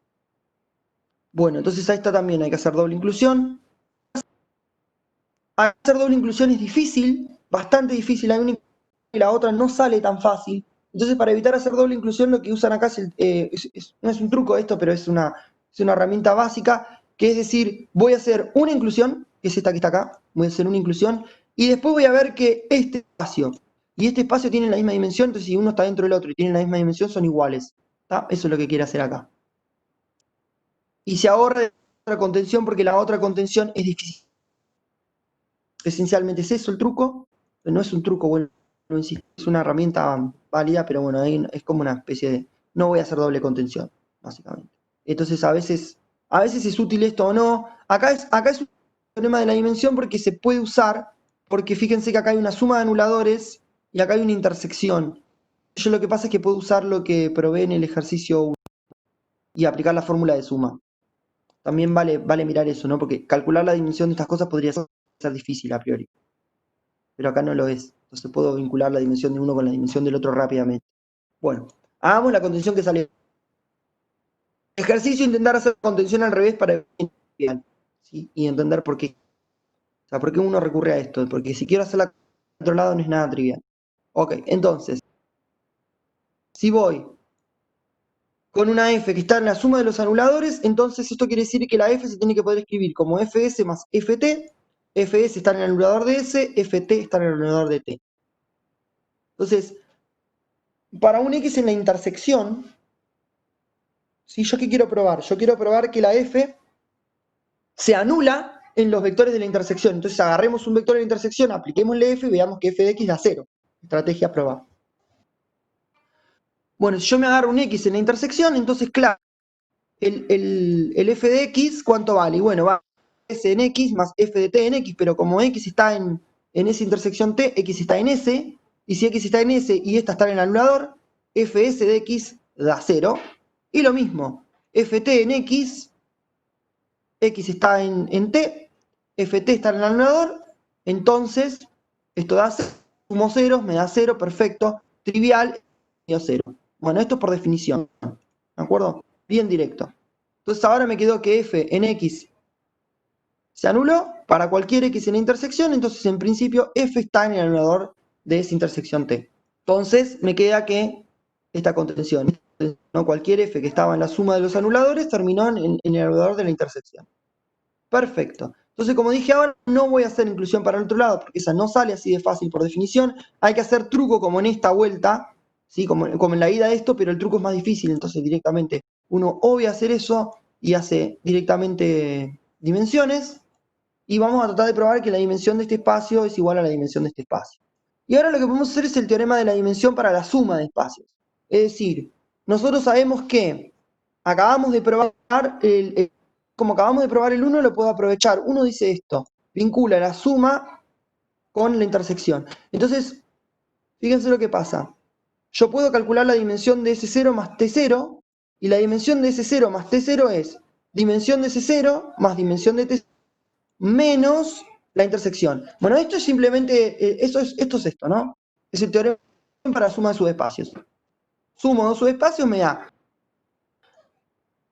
Bueno, entonces ahí está también, hay que hacer doble inclusión. Hacer doble inclusión es difícil, bastante difícil. Hay una y la otra no sale tan fácil. Entonces, para evitar hacer doble inclusión, lo que usan acá no es un truco esto, pero es una herramienta básica, que es decir, voy a hacer una inclusión, que es esta que está acá, voy a hacer una inclusión, y después voy a ver que este espacio y este espacio tienen la misma dimensión, entonces si uno está dentro del otro y tienen la misma dimensión, son iguales. ¿Tá? Eso es lo que quiere hacer acá. Y se ahorra de otra contención porque la otra contención es difícil. Esencialmente es eso el truco, no es un truco, bueno, es una herramienta válida, pero bueno, es como una especie de, no voy a hacer doble contención, básicamente. Entonces a veces es útil esto o no. Acá es un problema de la dimensión porque se puede usar, porque fíjense que acá hay una suma de anuladores y acá hay una intersección. Yo lo que pasa es que puedo usar lo que provee en el ejercicio 1 y aplicar la fórmula de suma. También vale mirar eso, ¿no? Porque calcular la dimensión de estas cosas podría ser difícil a priori. Pero acá no lo es. Entonces puedo vincular la dimensión de uno con la dimensión del otro rápidamente. Bueno, hagamos la contención que salió. Ejercicio, intentar hacer contención al revés para ¿sí? Y entender por qué. O sea, por qué uno recurre a esto. Porque si quiero hacerla al otro lado no es nada trivial. Ok, entonces, si voy con una f que está en la suma de los anuladores, entonces esto quiere decir que la f se tiene que poder escribir como fs más ft. Fs está en el anulador de s, ft está en el anulador de t. Entonces, para un x en la intersección, ¿sí? ¿Yo qué quiero probar? Yo quiero probar que la f se anula en los vectores de la intersección. Entonces agarremos un vector de la intersección, apliquémosle f y veamos que f de x da 0. Estrategia probada. Bueno, si yo me agarro un x en la intersección, entonces claro, el f de x, ¿cuánto vale? Y bueno, va s en x más f de t en x, pero como x está en esa intersección t, x está en s, y si x está en s y esta está en el anulador, fs de x da 0. Y lo mismo, ft en x está en t, ft está en el anulador, entonces esto da 0, sumo ceros, me da 0, perfecto, trivial, dio 0. Bueno, esto es por definición, ¿de acuerdo? Bien directo. Entonces ahora me quedó que f en x se anuló para cualquier x en la intersección, entonces en principio f está en el anulador de esa intersección t. Entonces me queda que esta contención, ¿no? Cualquier f que estaba en la suma de los anuladores terminó en el anulador de la intersección. Perfecto. Entonces, como dije ahora, no voy a hacer inclusión para el otro lado, porque esa no sale así de fácil por definición. Hay que hacer truco como en esta vuelta, ¿sí? Como en la ida de esto, pero el truco es más difícil, entonces directamente uno obvia hacer eso y hace directamente dimensiones, y vamos a tratar de probar que la dimensión de este espacio es igual a la dimensión de este espacio. Y ahora lo que podemos hacer es el teorema de la dimensión para la suma de espacios. Es decir, nosotros sabemos que acabamos de probar como acabamos de probar el 1, lo puedo aprovechar. Uno dice esto, vincula la suma con la intersección. Entonces, fíjense lo que pasa. Yo puedo calcular la dimensión de S0 más T0, y la dimensión de S0 más T0 es dimensión de S0 más dimensión de T0 menos la intersección. Bueno, esto es simplemente, esto es esto, ¿no? Es el teorema para suma de subespacios. Sumo dos subespacios, me da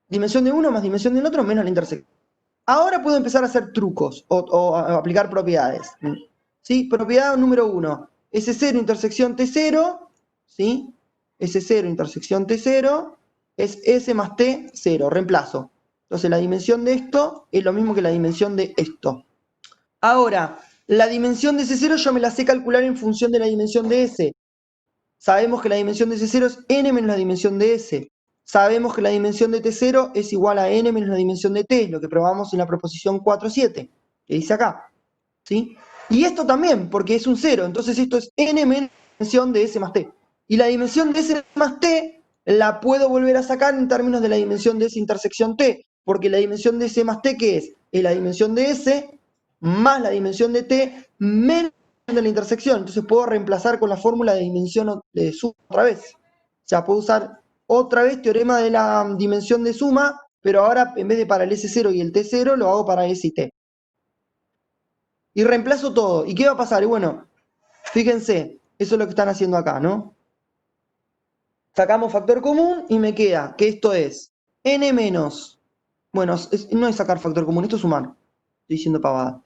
dimensión de uno más dimensión del otro menos la intersección. Ahora puedo empezar a hacer trucos o a aplicar propiedades. ¿Sí? Propiedad número 1. S0 intersección T0, ¿sí? S0 intersección T0 es S más T0, reemplazo. Entonces la dimensión de esto es lo mismo que la dimensión de esto. Ahora, la dimensión de S0 yo me la sé calcular en función de la dimensión de S. Sabemos que la dimensión de S0 es n menos la dimensión de S. Sabemos que la dimensión de T0 es igual a n menos la dimensión de T, lo que probamos en la proposición 4.7, que dice acá. ¿Sí? Y esto también, porque es un 0, entonces esto es n menos la dimensión de S más T. Y la dimensión de S más T la puedo volver a sacar en términos de la dimensión de S intersección T, porque la dimensión de S más T, ¿qué es? Es la dimensión de S más la dimensión de T menos de la intersección. Entonces puedo reemplazar con la fórmula de dimensión de suma otra vez. O sea, puedo usar otra vez teorema de la dimensión de suma, pero ahora en vez de para el S0 y el T0, lo hago para S y T. Y reemplazo todo. ¿Y qué va a pasar? Y bueno, fíjense, eso es lo que están haciendo acá, ¿no? Sacamos factor común y me queda que esto es n menos, bueno, no es sacar factor común, esto es sumar. Estoy diciendo pavada.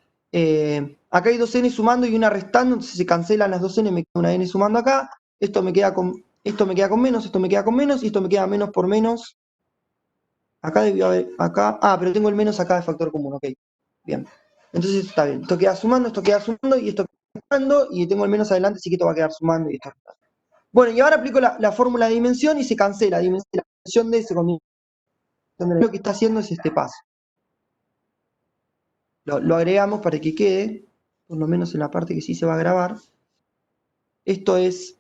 Acá hay dos n sumando y una restando, entonces se cancelan las dos n, me queda una n sumando acá. Esto me queda con menos, esto me queda con menos, y esto me queda menos por menos. Acá debió haber, acá, pero tengo el menos acá de factor común, ok. Bien. Entonces está bien. Esto queda sumando y esto queda sumando, y tengo el menos adelante, así que esto va a quedar sumando y esto. Bueno, y ahora aplico la fórmula de dimensión y se cancela la dimensión de ese con dimensión de lo que está haciendo es este paso. Lo agregamos para que quede, por lo menos en la parte que sí se va a grabar. Esto es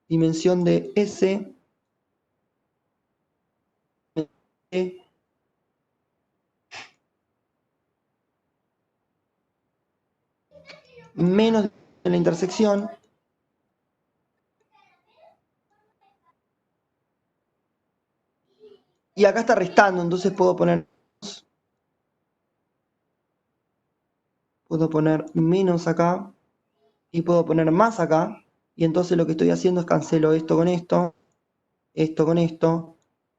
dimensión de S menos de la intersección y acá está restando, entonces puedo poner menos acá y puedo poner más acá, y entonces lo que estoy haciendo es cancelo esto con esto con esto,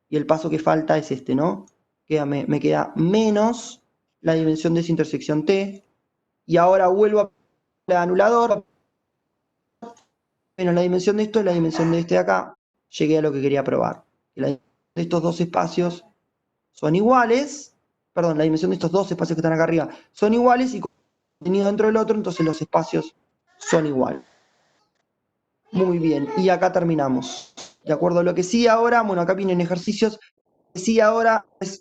y el paso que falta es este, ¿no? Me queda menos la dimensión de esa intersección T, y ahora vuelvo a el anulador, menos la dimensión de esto y la dimensión de este de acá, llegué a lo que quería probar. La dimensión de estos dos espacios son iguales, perdón, la dimensión de estos dos espacios que están acá arriba son iguales, y contenido dentro del otro, entonces los espacios son iguales. Muy bien, y acá terminamos. De acuerdo a lo que sí ahora, bueno, acá vienen ejercicios. Sí ahora es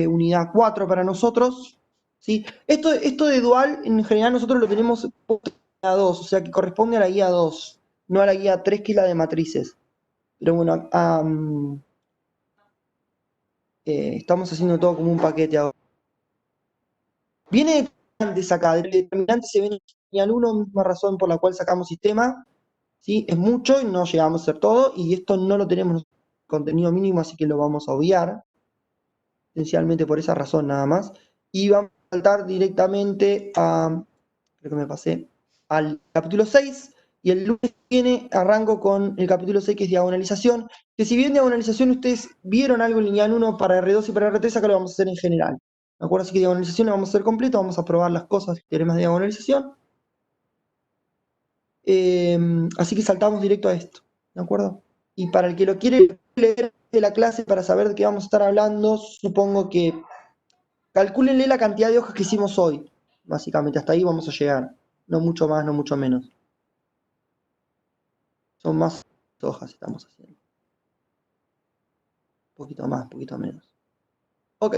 unidad 4 para nosotros. ¿Sí? Esto de dual, en general nosotros lo tenemos en la 2, o sea que corresponde a la guía 2, no a la guía 3, que es la de matrices. Pero bueno, estamos haciendo todo como un paquete ahora. Viene antes acá, del determinante se viene en 1, misma razón por la cual sacamos sistema. ¿Sí? Es mucho y no llegamos a hacer todo, y esto no lo tenemos en contenido mínimo, así que lo vamos a obviar, esencialmente por esa razón nada más, y vamos a saltar directamente creo que me pasé, al capítulo 6, y el lunes que viene arranco con el capítulo 6, que es diagonalización, que si bien diagonalización ustedes vieron algo en lineal 1 para R2 y para R3, acá lo vamos a hacer en general. ¿De acuerdo? Así que diagonalización la vamos a hacer completa, vamos a probar las cosas, teoremas de diagonalización. Así que saltamos directo a esto, ¿de acuerdo? Y para el que lo quiere leer de la clase para saber de qué vamos a estar hablando, supongo que calcúlenle la cantidad de hojas que hicimos hoy. Básicamente, hasta ahí vamos a llegar. No mucho más, no mucho menos. Son más hojas que estamos haciendo. Un poquito más, un poquito menos. Ok.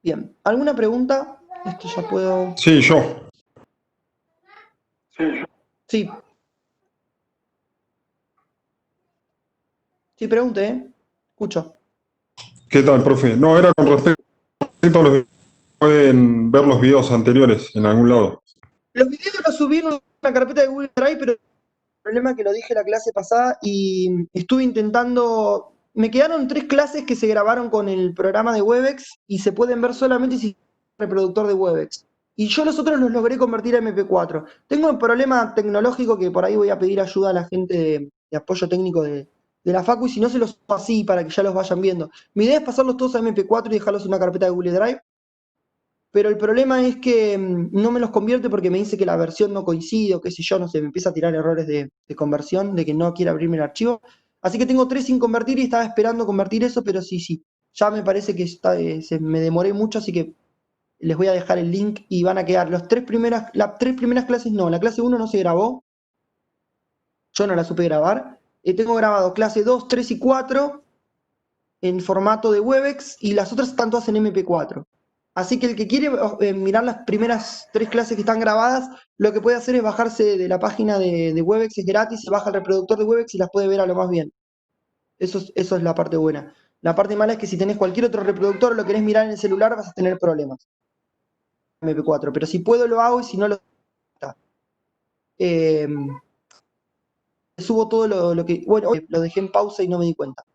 Bien. ¿Alguna pregunta? Esto ya puedo... Sí, yo. Sí. Sí, pregunte, ¿eh? Escucho. ¿Qué tal, profe? No, era con respecto a los que pueden ver los videos anteriores en algún lado. Los videos los subí en una carpeta de Google Drive, pero problema que lo dije la clase pasada y estuve intentando. Me quedaron 3 clases que se grabaron con el programa de Webex y se pueden ver solamente si reproductor de Webex. Y yo los otros los logré convertir a MP4. Tengo un problema tecnológico que por ahí voy a pedir ayuda a la gente de apoyo técnico de la Facu y si no se los paso así para que ya los vayan viendo. Mi idea es pasarlos todos a MP4 y dejarlos en una carpeta de Google Drive. Pero el problema es que no me los convierte porque me dice que la versión no coincide o qué sé yo, no sé, me empieza a tirar errores de conversión, de que no quiere abrirme el archivo. Así que tengo 3 sin convertir y estaba esperando convertir eso, pero sí. Ya me parece que me demoré mucho, así que les voy a dejar el link y van a quedar las 3 primeras clases no, la clase 1 no se grabó, yo no la supe grabar. Tengo grabado clase 2, 3 y 4 en formato de Webex y las otras están todas en MP4. Así que el que quiere mirar las primeras 3 clases que están grabadas, lo que puede hacer es bajarse de la página de Webex, es gratis, se baja el reproductor de Webex y las puede ver a lo más bien. Eso es la parte buena. La parte mala es que si tenés cualquier otro reproductor o lo querés mirar en el celular, vas a tener problemas. MP4, pero si puedo lo hago y si no lo está. Subo todo lo que. Bueno, lo dejé en pausa y no me di cuenta.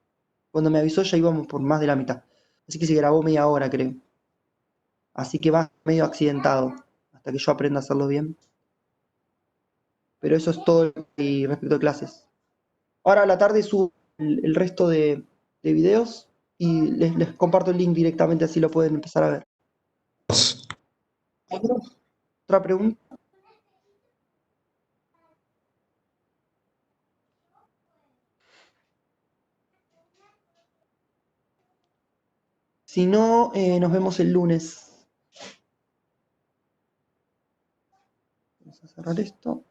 Cuando me avisó ya íbamos por más de la mitad. Así que se grabó media hora, creo. Así que va medio accidentado. Hasta que yo aprenda a hacerlo bien. Pero eso es todo respecto a clases. Ahora a la tarde subo el resto de videos y les comparto el link directamente, así lo pueden empezar a ver. ¿Otra pregunta? Si no, nos vemos el lunes. Vamos a cerrar esto.